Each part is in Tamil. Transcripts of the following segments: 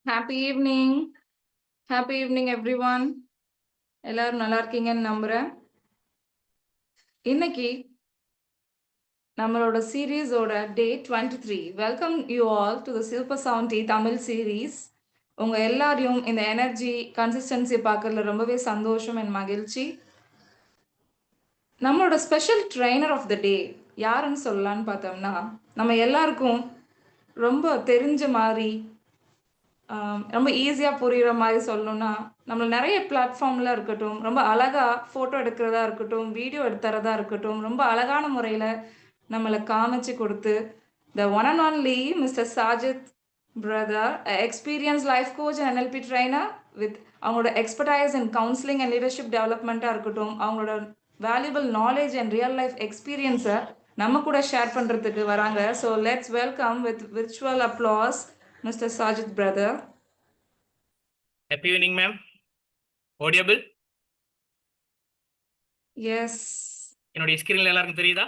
Happy evening. Happy evening, everyone. எல்லாரும் நல்லா இருக்கீங்கன்னு நம்புறேன். இன்னைக்கு நம்மளோட சீரீஸோட day 23. Welcome you all to the சில்பர் சவுண்டி தமிழ் சீரீஸ். உங்க எல்லாரையும் இந்த எனர்ஜி கன்சிஸ்டன்சி பார்க்கறதுல ரொம்பவே சந்தோஷம் அண்ட் மகிழ்ச்சி. நம்மளோட ஸ்பெஷல் ட்ரெய்னர் ஆஃப் த டே யாருன்னு சொல்லலான்னு பார்த்தோம்னா, நம்ம எல்லாருக்கும் ரொம்ப தெரிஞ்ச மாதிரி ரொம்ப ஈஸியாக புரிகிற மாதிரி சொல்லணும்னா, நம்மள நிறைய பிளாட்ஃபார்மில் இருக்கட்டும், ரொம்ப அழகாக ஃபோட்டோ எடுக்கிறதா இருக்கட்டும், வீடியோ எடுத்துறதா இருக்கட்டும், ரொம்ப அழகான முறையில் நம்மளை காமிச்சு கொடுத்து, the one and only mister Sajid brother, experience life coach and NLP trainer with அவங்களோட expertise and counselling and leadership டெவலப்மெண்ட்டாக இருக்கட்டும், அவங்களோட valuable knowledge and real life எக்ஸ்பீரியன்ஸை நம்ம கூட ஷேர் பண்ணுறதுக்கு வராங்க. So let's welcome with virtual applause Mr. Sajid brother. Happy evening, ma'am. Audible? Yes. என்னுடைய ஸ்கிரீன்ல எல்லாருக்கும் தெரியுதா?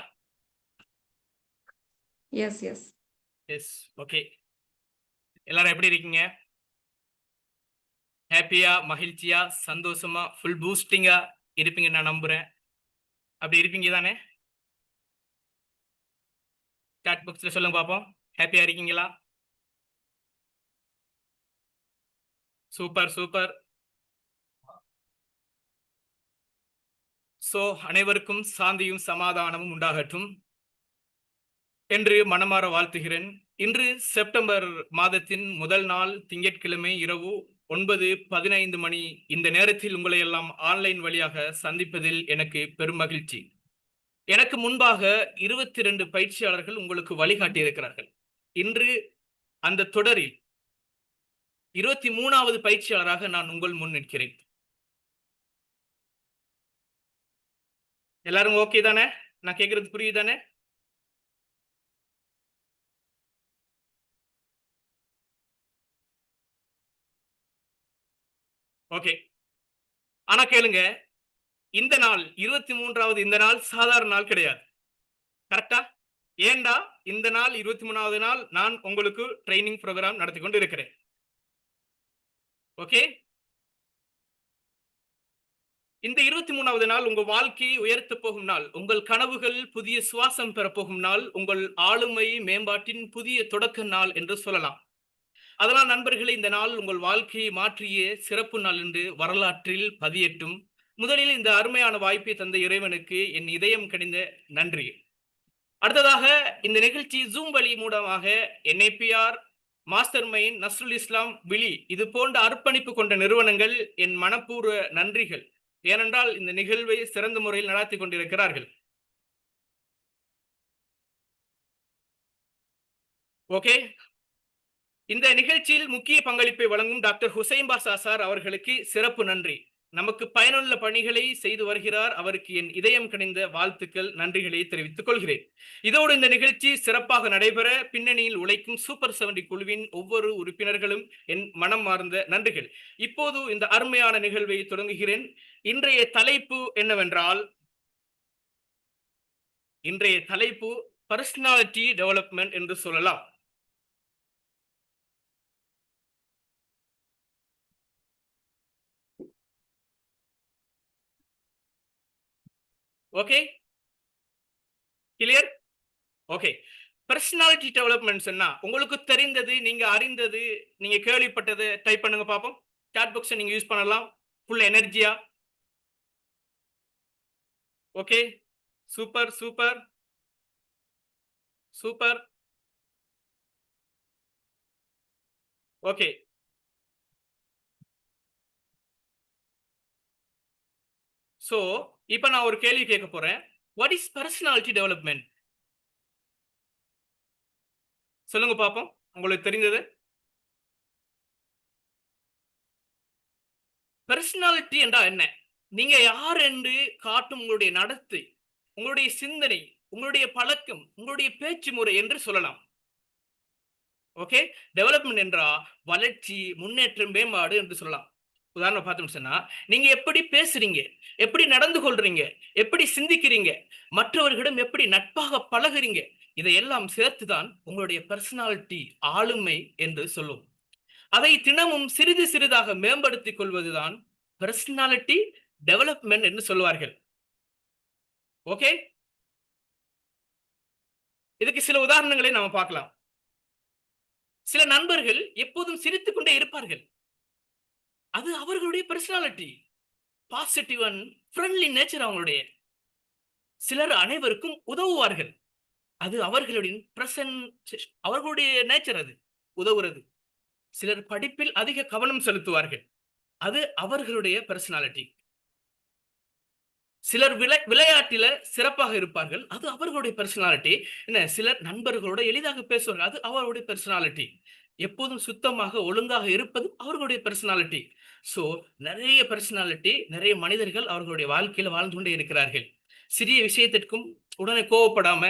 Yes. Yes. Okay. எல்லாரும் எப்படி இருக்கீங்க? ஹாப்பியா, மகிழ்ச்சியா, சந்தோஷமா, ஃபுல் பூஸ்டிங்கா இருப்பீங்க நான் நம்புறேன். அப்படி இருப்பீங்க தானே? சாட் பாக்ஸ்ல சொல்லுங்க பாப்போம். ஹாப்பியா இருக்கீங்களா? சூப்பர். சோ அனைவருக்கும் சாந்தியும் சமாதானமும் உண்டாகட்டும் என்று மனமாற வாழ்த்துகிறேன். இன்று செப்டம்பர் மாதத்தின் முதல் நாள் திங்கட்கிழமை இரவு 9:15 மணி. இந்த நேரத்தில் உங்களை எல்லாம் ஆன்லைன் வழியாக சந்திப்பதில் எனக்கு பெரும் மகிழ்ச்சி. எனக்கு முன்பாக 22 பயிற்சியாளர்கள் உங்களுக்கு வழிகாட்டி இருக்கிறார்கள். இன்று அந்த தொடரில் 23வது பயிற்சியாளராக நான் உங்கள் முன் நிற்கிறேன். எல்லாரும் ஓகே தானே? நான் கேட்கறது புரியுதானே? ஓகே. ஆனா கேளுங்க, இந்த நாள் 23வது இந்த நாள் சாதாரண நாள் கிடையாது. கரெக்டா? ஏண்டா இந்த நாள் 23வது நாள் நான் உங்களுக்கு ட்ரைனிங் ப்ரோக்ராம் நடத்தி கொண்டு இருக்கிறேன். ஓகே. இந்த 23வது நாள் உங்க வாழ்க்கையை உயர்த்த போகும் நாள், உங்கள் கனவுகள் புதிய சுவாசம் பெறப்போகும் நாள், உங்கள் ஆளுமை மேம்பாட்டின் புதிய தொடக்க நாள் என்று சொல்லலாம். அதனால் நண்பர்களே, இந்த நாள் உங்கள் வாழ்க்கையை மாற்றிய சிறப்பு நாள் என்று வரலாற்றில் பதியட்டும். முதலில் இந்த அருமையான வாய்ப்பை தந்த இறைவனுக்கு என் இதயம் கனிந்த நன்றி. அடுத்ததாக இந்த நிகழ்ச்சி ஜூம் வழி மூலமாக NAPR, மாஸ்டர் மைண்ட், நஸ்ருல் இஸ்லாம், விழி இது போன்ற அர்ப்பணிப்பு கொண்ட நிறுவனங்கள் என் மனப்பூர்வ நன்றிகள். ஏனென்றால் இந்த நிகழ்வை சிறந்த முறையில் நடத்தி கொண்டிருக்கிறார்கள். ஓகே. இந்த நிகழ்ச்சியில் முக்கிய பங்களிப்பை வழங்கும் டாக்டர் ஹுசைன் பாஷா சார் அவர்களுக்கு சிறப்பு நன்றி. நமக்கு பயனுள்ள பணிகளை செய்து வருகிறார். அவருக்கு என் இதயம் கனிந்த வாழ்த்துக்கள், நன்றிகளை தெரிவித்துக் கொள்கிறேன். இதோடு இந்த நிகழ்ச்சி சிறப்பாக நடைபெற பின்னணியில் உழைக்கும் சூப்பர் 70 குழுவின் ஒவ்வொரு உறுப்பினர்களும் என் மனம் மார்ந்த நன்றிகள். இப்போது இந்த அருமையான நிகழ்வை தொடங்குகிறேன். இன்றைய தலைப்பு என்னவென்றால், இன்றைய தலைப்பு பர்சனாலிட்டி டெவலப்மெண்ட் என்று சொல்லலாம். Okay, clear? Okay. Personality development சொன்னா உங்களுக்கு தெரிந்தது, நீங்க அறிந்தது, நீங்க கேள்விப்பட்டது டைப் பண்ணுங்க பாப்போம். சாட் பாக்ஸ் நீங்க யூஸ் பண்ணலாம் ஃபுல் எனர்ஜியா. Okay, super. ஓகே. சோ இப்போ நான் ஒரு கேள்வி கேட்க போறேன். What is personality development? சொல்லுங்க பாப்போம், உங்களுக்கு தெரிந்தது. பர்சனாலிட்டி என்றால் என்ன? நீங்க யார் என்று காட்டும் உங்களுடைய நடத்தை, உங்களுடைய சிந்தனை, உங்களுடைய பழக்கம், உங்களுடைய பேச்சு முறை என்று சொல்லலாம். ஓகே. டெவலப்மெண்ட் என்றா வளர்ச்சி, முன்னேற்றம், மேம்பாடு என்று சொல்லலாம். உதாரணம் பார்த்தோம்னு சொன்னா, நீங்க எப்படி பேசுறீங்க, எப்படி நடந்து கொள்றீங்க, எப்படி சிந்திக்கிறீங்க, மற்றவர்களிடம் எப்படி நட்பாக பழகுறீங்க, இதையெல்லாம் சேர்த்துதான் உங்களுடைய பர்சனாலிட்டி, ஆளுமை என்று சொல்லும். அதை தினமும் சிறிது சிறிதாக மேம்படுத்திக் கொள்வதுதான் பர்சனாலிட்டி டெவலப்மெண்ட் என்று சொல்வார்கள். ஓகே, இதுக்கு சில உதாரணங்களை நாம பார்க்கலாம். சில நண்பர்கள் எப்போதும் சிரித்துக் கொண்டே இருப்பார்கள். அது அவர்களுடைய personality, positive and friendly nature அவங்களுடைய. சிலர் அனைவருக்கும் உதவுவார்கள். அது அவர்களுடைய அவர்களுடைய நேச்சர், அது உதவுறது. சிலர் படிப்பில் அதிக கவனம் செலுத்துவார்கள். அது அவர்களுடைய பர்சனாலிட்டி. சிலர் விளையாட்டில சிறப்பாக இருப்பார்கள். அது அவர்களுடைய பர்சனாலிட்டி. என்ன, சிலர் நண்பர்களோட எளிதாக பேசுவார்கள். அது அவர்களுடைய பர்சனாலிட்டி. எப்போதும் சுத்தமாக ஒழுங்காக இருப்பது அவர்களுடைய பர்சனாலிட்டி. சோ நிறைய பர்சனாலிட்டி, நிறைய மனிதர்கள் அவர்களுடைய வாழ்க்கையில வாழ்ந்து கொண்டே இருக்கிறார்கள். சிறிய விஷயத்திற்கும் உடனே கோவப்படாம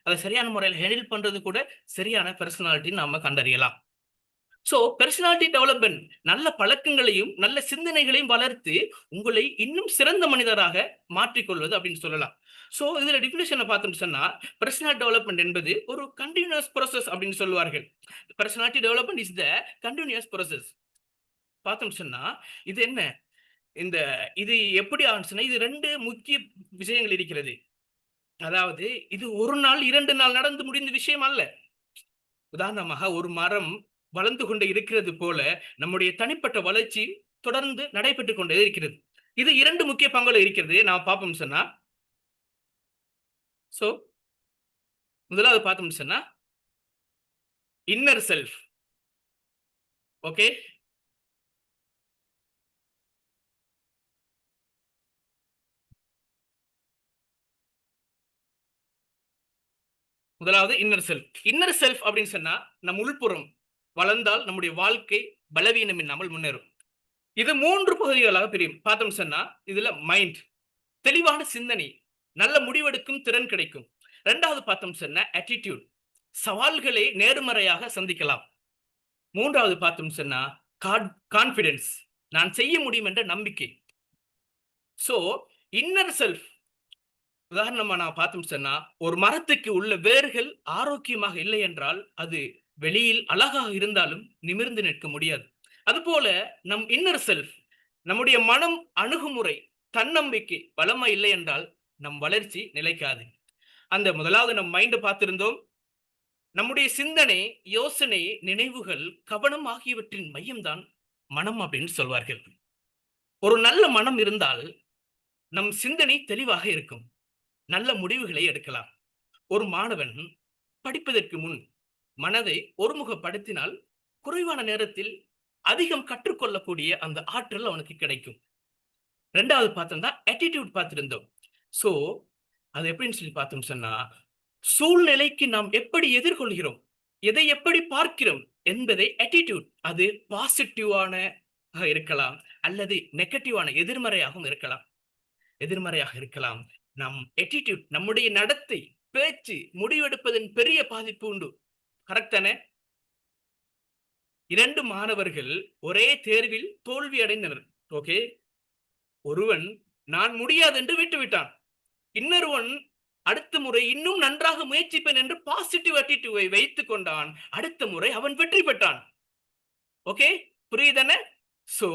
அதை சரியான முறையில் ஹேண்டில் பண்றது கூட சரியான பர்சனாலிட்டி நாம கண்டறியலாம். சோ பர்சனாலிட்டி டெவலப்மெண்ட் நல்ல பழக்கங்களையும் நல்ல சிந்தனைகளையும் வளர்த்து உங்களை இன்னும் சிறந்த மனிதராக மாற்றிக்கொள்வது அப்படின்னு சொல்லலாம். சோ இதுல டிஃபினிஷனை பார்த்தோம் சொன்னா, பர்சனாலிட்டி டெவலப்மெண்ட் என்பது ஒரு கண்டினியூஸ் ப்ராசஸ் அப்படின்னு சொல்லுவார்கள். Personality development is the continuous process. பார்த்தோம் சொன்னா இது என்ன, இந்த இது எப்படி ஆச்சுன்னா, இது ரெண்டு முக்கிய விஷயங்கள் இருக்கிறது. அதாவது இது ஒரு நாள் 2 நாள் நடந்து முடிந்த விஷயம் அல்ல. உதாரணமாக ஒரு மரம் வளர்ந்து கொண்டே இருக்கிறது போல நம்முடைய தனிப்பட்ட வளர்ச்சி தொடர்ந்து நடைபெற்றுக் கொண்டே இருக்கிறது. இது 2 முக்கிய பங்குகள் இருக்கிறது. நான் பார்ப்போம் சொன்னா, சோ முதலாவது பார்த்தோம் சொன்னா இன்னர் செல்ஃப். ஓகே, முதலாவது இன்னர் செல்ஃப். இன்னர் செல்ஃப் அப்படின்னு சொன்னா நம் உள்புறம் வளர்ந்தால் நம்முடைய வாழ்க்கை பலவீனம் இல்லாமல் முன்னேறும். இது 3 பகுதிகளாக பிரியும். பார்த்தோம் சொன்னா இதுல மைண்ட், தெளிவான சிந்தனை, நல்ல முடிவெடுக்கும் திறன் கிடைக்கும். 2வது பார்த்தோம் சொன்னா ஆட்டிடியூட், சவால்களை நேர்மறையாக சந்திக்கலாம். 3வது பார்த்தோம் சொன்னா கான்பிடன்ஸ், நான் செய்ய முடியும் என்ற நம்பிக்கை. சோ இன்னர் செல்ஃப், உதாரணமா நான் பார்த்தோம் சொன்னா, ஒரு மரத்துக்கு உள்ள வேர்கள் ஆரோக்கியமாக இல்லை என்றால் அது வெளியில் அழகாக இருந்தாலும் நிமிர்ந்து நிற்க முடியாது. அதுபோல நம் இன்னர் செல்ஃப், நம்முடைய மனம், அணுகுமுறை, தன்னம்பிக்கை பலமா இல்லை என்றால் நம் வளர்ச்சி நிலைக்காது. அந்த முதலாவது நம் மைண்ட் பார்த்திருந்தோம். நம்முடைய சிந்தனை, யோசனை, நினைவுகள், கவனம் ஆகியவற்றின் மையம்தான் மனம் அப்படின்னு சொல்வார்கள். ஒரு நல்ல மனம் இருந்தால் நம் சிந்தனை தெளிவாக இருக்கும், நல்ல முடிவுகளை எடுக்கலாம். ஒரு மாணவன் படிப்பதற்கு முன் மனதை ஒருமுகப்படுத்தினால் குறைவான நேரத்தில் அதிகம் கற்றுக்கொள்ளக்கூடிய அந்த ஆற்றல் அவனுக்கு கிடைக்கும். 2வது பார்த்தோம்னா ஆட்டிடியூட் பார்த்திருந்தோம். சோ அது எப்படின்னு சொல்லி பார்த்தோம் சொன்னா, சூழ்நிலைக்கு நாம் எப்படி எதிர்கொள்கிறோம், எதை எப்படி பார்க்கிறோம் என்பதை ஆட்டிடியூட், அது பாசிட்டிவான இருக்கலாம் அல்லது நெகட்டிவான எதிர்மறையாகவும் இருக்கலாம். எதிர்மறையாக இருக்கலாம். நம் ஆட்டிடியூட், நம்முடைய நடத்தை, பேச்சு, முடிவெடுப்பதன் பெரிய பாதிப்பு உண்டு. கரெக்ட் தானே? 2 மாணவர்கள் ஒரே தேர்வில் தோல்வி அடைந்தனர். ஓகே, ஒருவன் நான் முடியாது என்று விட்டுவிட்டான். இன்னொருவன் அடுத்த முறை இன்னும் நன்றாக முயற்சிப்பேன் என்று பாசிட்டிவ் ஆட்டிடியூடை வைத்துக் கொண்டான். அடுத்த முறை அவன் வெற்றி பெற்றான். ஓகே, புரியுதானே? சோ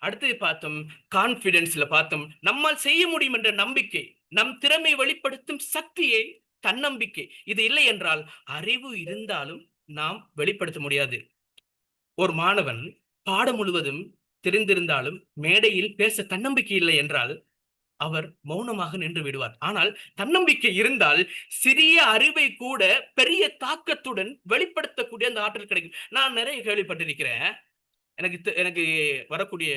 அடுத்தது பார்த்தோம் கான்பிடன்ஸ்ல பார்த்தோம், நம்மால் செய்ய முடியும் என்ற நம்பிக்கை, நம் திறமை வெளிப்படுத்தும் சக்தியை, தன்னம்பிக்கை. இது இல்லை என்றால் அறிவு இருந்தாலும் நாம் வெளிப்படுத்த முடியாது. ஒரு மாணவன் பாடம் முழுவதும் தெரிந்திருந்தாலும் மேடையில் பேச தன்னம்பிக்கை இல்லை என்றால் அவர் மௌனமாக நின்று விடுவார். ஆனால் தன்னம்பிக்கை இருந்தால் சிறிய அறிவை கூட பெரிய தாக்கத்துடன் வெளிப்படுத்தக்கூடிய அந்த ஆற்றல் கிடைக்கும். நான் நிறைய கேள்விப்பட்டிருக்கிறேன். எனக்கு வரக்கூடிய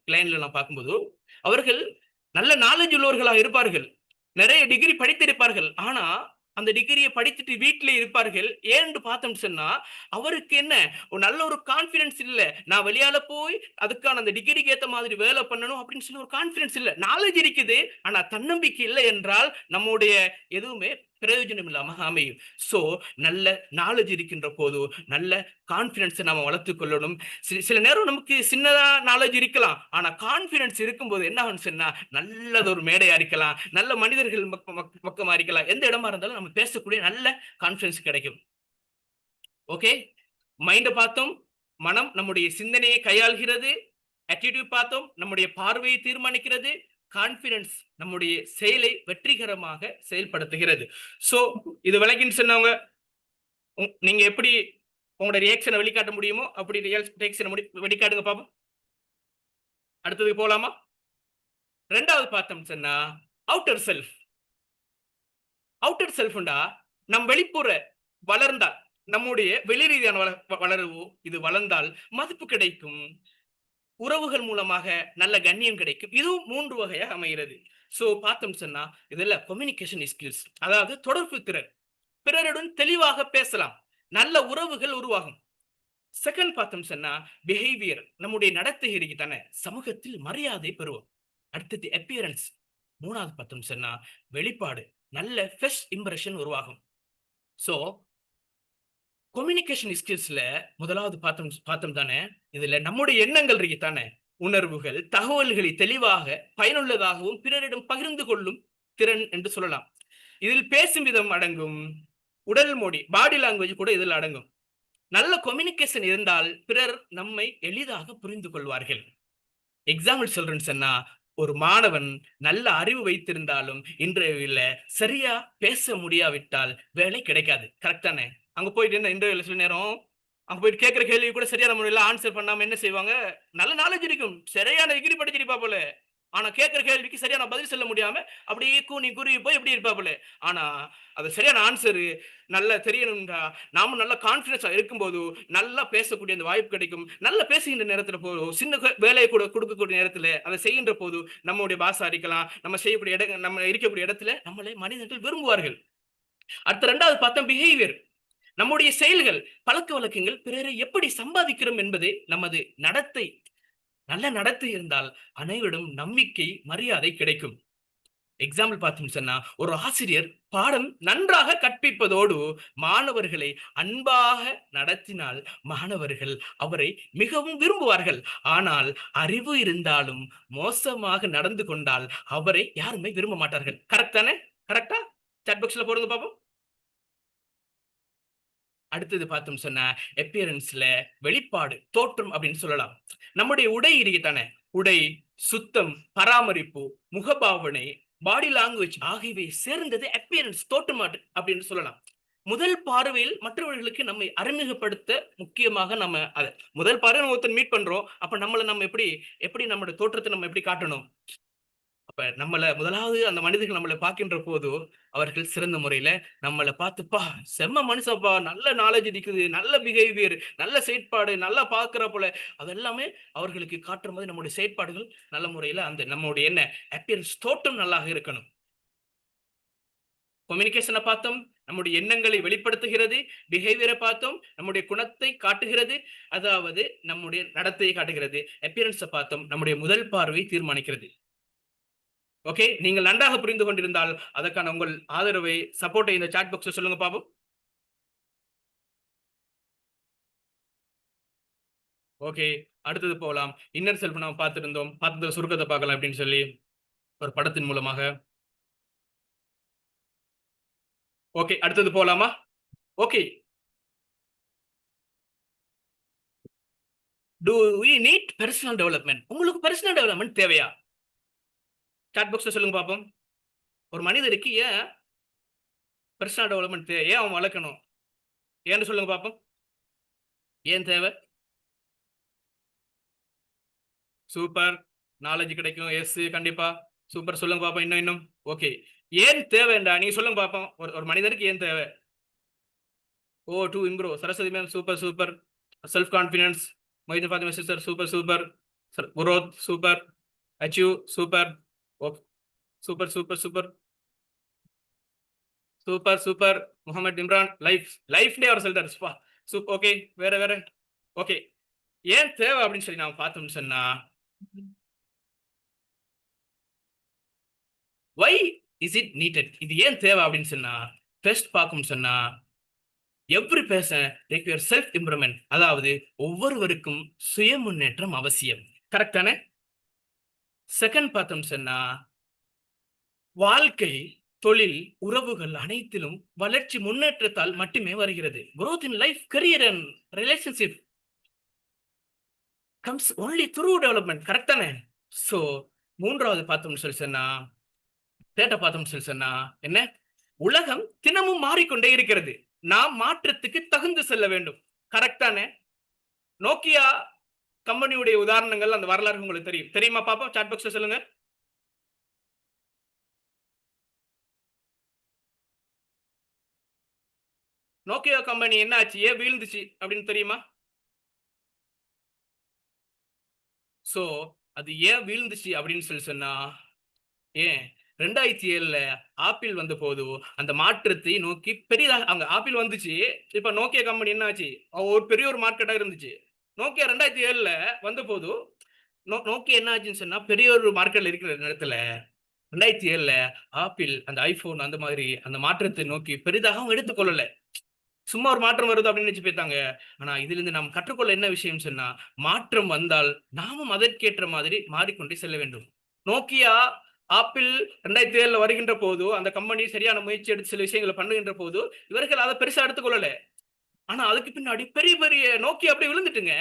கிளைன்ல நான் பார்க்கும்போது அவர்கள் நல்ல நாலேஜ் உள்ளவர்களாக இருப்பார்கள், நிறைய டிகிரி படித்திருப்பார்கள். ஆனா அந்த டிகிரியை படித்துட்டு வீட்டிலே இருப்பார்கள். ஏன்னு பார்த்தோம் சொன்னா அவருக்கு என்ன, ஒரு நல்ல ஒரு கான்பிடன்ஸ் இல்ல. நான் வெளியால போய் அதுக்கான அந்த டிகிரிக்கு ஏத்த மாதிரி வேலை பண்ணணும் அப்படின்னு சொல்லி ஒரு கான்பிடன்ஸ் இல்ல. நாலேஜ் இருக்குது, ஆனா தன்னம்பிக்கை இல்லை என்றால் நம்முடைய எதுவுமே பிரயோஜனம் இல்லாம அமையும். சோ நல்ல நாலேஜ் இருக்கின்ற போது நல்ல கான்பிடன்ஸை நாம வளர்த்துக் கொள்ளணும். சில நேரம் நமக்கு சின்னதா நாலேஜ் இருக்கலாம், ஆனா கான்பிடன்ஸ் இருக்கும்போது என்ன ஆகும் சொன்னா நல்லது ஒரு மேடையா இருக்கலாம், நல்ல மனிதர்கள் பக்கமா இருக்கலாம், எந்த இடமா இருந்தாலும் நம்ம பேசக்கூடிய நல்ல கான்பிடன்ஸ் கிடைக்கும். ஓகே, மைண்ட பார்த்தோம், மனம் நம்முடைய சிந்தனையை கையாள்கிறது. ஆட்டிடியூட் பார்த்தோம், நம்முடைய பார்வையை தீர்மானிக்கிறது. கான்பிடன்ஸ் நம்முடைய செயலை வெற்றிகரமாக செயல்படுத்துகிறது. சோ இது விளக்கின்னு சொன்னவங்க நீங்க எப்படி உங்களோட ரியாக்ஷனை வெளிக்காட்ட முடியுமோ அப்படி ரியாக்ஷனை வெளிக்காட்டுங்க பாப்போம். அடுத்தது போலாமா? ரெண்டாவது பார்த்தோம் சொன்னா அவுட்டர் செல்ஃப். அவுட்டர் செல்ஃப்ண்டா நம் வெளிப்புற வளர்ந்தால், நம்முடைய வெளி ரீதியான வளர்வு இது வளர்ந்தால் மதிப்பு கிடைக்கும், உறவுகள் மூலமாக நல்ல கண்ணியம் கிடைக்கும். இதுவும் 3 வகையாக அமைகிறது. சோ பார்த்தோம் சொன்னா இதுல கம்யூனிகேஷன் ஸ்கில்ஸ், அதாவது தொடர்பு திறன், பிறருடன் தெளிவாக பேசலாம், நல்ல உறவுகள் உருவாகும். செகண்ட் பார்த்தோம் சொன்னா பிஹேவியர், நம்முடைய நடத்தை தானே சமூகத்தில் மரியாதை பெறுவோம். அடுத்தது அப்பியரன்ஸ். மூணாவது பார்த்தோம் சொன்னா வெளிப்பாடு, நல்ல ஃபர்ஸ்ட் இம்ப்ரெஷன் உருவாகும். சோ கம்யூனிகேஷன் ஸ்கில்ஸ்ல முதலாவது பார்த்தோம் தானே, இதுல நம்முடைய எண்ணங்கள் தானே, உணர்வுகள், தகவல்களை தெளிவாக பயனுள்ளதாகவும் பிறரிடம் பகிர்ந்து கொள்ளும் திறன் என்று சொல்லலாம். இதில் பேசும் விதம் அடங்கும், உடல் மொழி, பாடி லாங்குவேஜ் கூட இதில் அடங்கும். நல்ல கம்யூனிகேஷன் இருந்தால் பிறர் நம்மை எளிதாக புரிந்து கொள்வார்கள். எக்ஸாம்பிள் சொல்றேன்னு சொன்னா, ஒரு மாணவன் நல்ல அறிவு வைத்திருந்தாலும் இன்டர்வியூல சரியா பேச முடியாவிட்டால் வேலை கிடைக்காது. கரெக்ட் தானே? அங்க போயிட்டு என்ன இன்டர்வியூல சில நேரம் அங்க போயிட்டு கேட்கிற கேள்வி கூட சரியான முறையில் ஆன்சர் பண்ணாம என்ன செய்வாங்க, நல்ல நாலேஜ் இருக்கும், சரியான டிகிரி படிச்சிருப்பா போல, ஆனா கேட்கிற கேள்விக்கு சரியான பதில் சொல்ல முடியாம அப்படியே கூனி குருவி போய் எப்படி இருப்பா போல. ஆனா அது சரியான ஆன்சரு நல்லா தெரியணும்டா, நாம நல்ல கான்பிடன்ஸா இருக்கும்போது நல்லா பேசக்கூடிய அந்த வாய்ப்பு கிடைக்கும். நல்லா பேசுகின்ற நேரத்துல போதும், சின்ன வேலையை கூட கொடுக்கக்கூடிய நேரத்துல அதை செய்கின்ற போது நம்மளுடைய பாசா இருக்கலாம், நம்ம செய்யக்கூடிய இடம், நம்ம இருக்கக்கூடிய இடத்துல நம்மளை மனிதர்கள் விரும்புவார்கள். அடுத்த ரெண்டாவது பார்த்தோம் பிஹேவியர், நம்முடைய செயல்கள், பழக்க வழக்கங்கள், பிறரை எப்படி சம்பாதிக்கிறோம் என்பது நமது நடத்தை. நல்ல நடத்தை இருந்தால் அனைவரிடம் நம்பிக்கை, மரியாதை கிடைக்கும். எக்ஸாம்பிள் பார்த்தோம் சொன்னா, ஒரு ஆசிரியர் பாடம் நன்றாக கற்பிப்பதோடு மாணவர்களை அன்பாக நடத்தினால் மாணவர்கள் அவரை மிகவும் விரும்புவார்கள். ஆனால் அறிவு இருந்தாலும் மோசமாக நடந்து கொண்டால் அவரை யாருமே விரும்ப மாட்டார்கள். கரெக்ட் தானே? கரெக்டா? சாட் பாக்ஸ்ல போடுங்க பாப்போம். அடுத்தது பார்த்தோம் சொன்னா அப்பியரன்ஸ்ல வெளிப்பாடு, தோற்றம் அப்படின்னு சொல்லலாம். நம்முடைய உடை தானே, உடை, சுத்தம், பராமரிப்பு, முகபாவனை, பாடி லாங்குவேஜ் ஆகியவை சேர்ந்தது அப்பியரன்ஸ், தோற்றம் அப்படின்னு சொல்லலாம். முதல் பார்வையில் மற்றவர்களுக்கு நம்மை அறிமுகப்படுத்த முக்கியமாக நம்ம முதல் பார்வையில் ஒருத்தர் மீட் பண்றோம், அப்ப நம்மளை நம்ம எப்படி நம்மளோட தோற்றத்தை நம்ம எப்படி காட்டணும்? அப்ப நம்மள முதலாவது அந்த மனிதர்கள் நம்மளை பார்க்கின்ற போது அவர்கள் சிறந்த முறையில நம்மளை பார்த்துப்பா செம்ம மனுஷப்பா, நல்ல நாலேஜ் இருக்குது, நல்ல பிஹேவியர், நல்ல செயற்பாடு, நல்லா பார்க்கிற போல அதெல்லாமே அவர்களுக்கு காட்டுற மாதிரி நம்முடைய செயற்பாடுகள் நல்ல முறையில அந்த நம்முடைய என்ன அப்பியரன்ஸ், தோற்றம் நல்லாக இருக்கணும். கம்யூனிகேஷனை பார்த்தோம், நம்முடைய எண்ணங்களை வெளிப்படுத்துகிறது. பிஹேவியரை பார்த்தோம், நம்முடைய குணத்தை காட்டுகிறது, அதாவது நம்முடைய நடத்தையை காட்டுகிறது. அப்பியரன்ஸை பார்த்தோம், நம்முடைய முதல் பார்வை தீர்மானிக்கிறது. ஓகே, நீங்கள் நன்றாக புரிந்து கொண்டிருந்தால் அதற்கான உங்கள் ஆதரவை, சப்போர்ட்டை இந்த சாட் பாக்ஸ்ல சொல்லுங்க பாப்போம். ஓகே, அடுத்தது போகலாம். இன்னர் செல்ஃப் நாம பார்த்திருந்தோம், பார்த்தது சுருக்கத்தை பார்க்கலாம் அப்படின்னு சொல்லி ஒரு படத்தின் மூலமாக. ஓகே, அடுத்தது போலாமா? Okay, do we need personal development? உங்களுக்கு பர்சனல் டெவலப்மெண்ட் தேவையா? சாட் பாக்ஸ்ல சொல்லுங்க பாப்போம். ஒரு மனிதருக்கு ஏன் பர்சனல் டெவலப்மெண்ட் ஏன் அவன் வளர்க்கணும்? ஏன்னு சொல்லுங்க பாப்போம். ஏன் தேவை? சூப்பர், நாலேஜ் கிடைக்கும். எஸ், கண்டிப்பா. சூப்பர், சொல்லுங்க பாப்போம். இன்னும் ஓகே, ஏன் தேவைண்டா நீங்க சொல்லுங்க பாப்போம். ஒரு மனிதருக்கு ஏன் தேவை? Oh, to improve. Saraswati ma'am super super. Self confidence. Moideen Fathima sister super super. Growth super. Achieve super. Okay, super super super super super. Mohammed Imran லைஃப்லயே அவர் சொல்லிட்டாரு. சூப்பர். ஓகே, வேற ஓகே, ஏன் தேவை அப்படின்னு சொல்லி நாம பார்த்தோம்னு சொன்னா, why is it needed? இது ஏன் தேவை அப்படின்னு சொன்னா, ஃபர்ஸ்ட் பார்க்கும் சொன்னா every person require self improvement, அதாவது ஒவ்வொருவருக்கும் சுய முன்னேற்றம் அவசியம். கரெக்ட் தானே? செகண்ட் பார்த்தோம் சொன்னா வாழ்க்கை, தொழில், உறவுகள் அனைத்திலும் வளர்ச்சி முன்னேற்றத்தால் மட்டுமே வருகிறது. growth in life, career and relationship. Comes only through development. Correct தானே? சோ மூன்றாவது பார்த்தோம்னு சொல்லி சொன்னா, தேட்ட பார்த்தோம்னு சொல்லி சொன்னா என்ன? உலகம் தினமும் மாறிக்கொண்டே இருக்கிறது. நாம் மாற்றத்துக்கு தகுந்து செல்ல வேண்டும். கரெக்ட் தானே? நோக்கியா கம்பெனியுடைய உதாரணங்கள் அந்த வரலாறு உங்களுக்கு தெரியும். தெரியுமா பாப்போம்? சாட் பாக்ஸ்ல சொல்லுங்க. நோக்கியா கம்பெனி என்ன ஆச்சு? ஏன் வீழ்ந்துச்சு அப்படின்னு தெரியுமா? சோ அது ஏன் வீழ்ந்துச்சு அப்படின்னு சொல்லி சொன்னா, ஏன் 2007ல ஆப்பிள் வந்தபோது அந்த மாற்றத்தை நோக்கி பெரிதாக அங்க ஆப்பிள் வந்துச்சு. இப்ப நோக்கியா கம்பெனி என்ன ஆச்சு? ஒரு பெரிய ஒரு மார்க்கெட்டா இருந்துச்சு. நோக்கியா 2007ல வந்தபோது நோக்கியா என்ன ஆச்சுன்னு சொன்னா, பெரிய ஒரு மார்க்கெட்ல இருக்கிற நேரத்துல 2007ல ஆப்பிள் அந்த ஐபோன் அந்த மாதிரி அந்த மாற்றத்தை நோக்கி பெரிதாக அவங்க எடுத்துக்கொள்ளல. சும்மா ஒரு மாற்றம் வருது அப்படின்னு நினைச்சு போயிட்டாங்க. ஆனா இதிலிருந்து நாம் கற்றுக்கொள்ள என்ன விஷயம் சொன்னா, மாற்றம் வந்தால் நாமும் அதற்கேற்ற மாதிரி மாறிக்கொண்டே செல்ல வேண்டும். நோக்கியா, ஆப்பிள் 2007ல வருகின்ற போது, அந்த கம்பெனி சரியான முயற்சி எடுத்து சில விஷயங்கள பண்ணுகின்ற போது, இவர்கள் அத பெருசா எடுத்துக்கொள்ளல. ஆனா அதுக்கு பின்னாடி பெரிய பெரிய நோக்கியா அப்படியே விழுந்துட்டுங்க.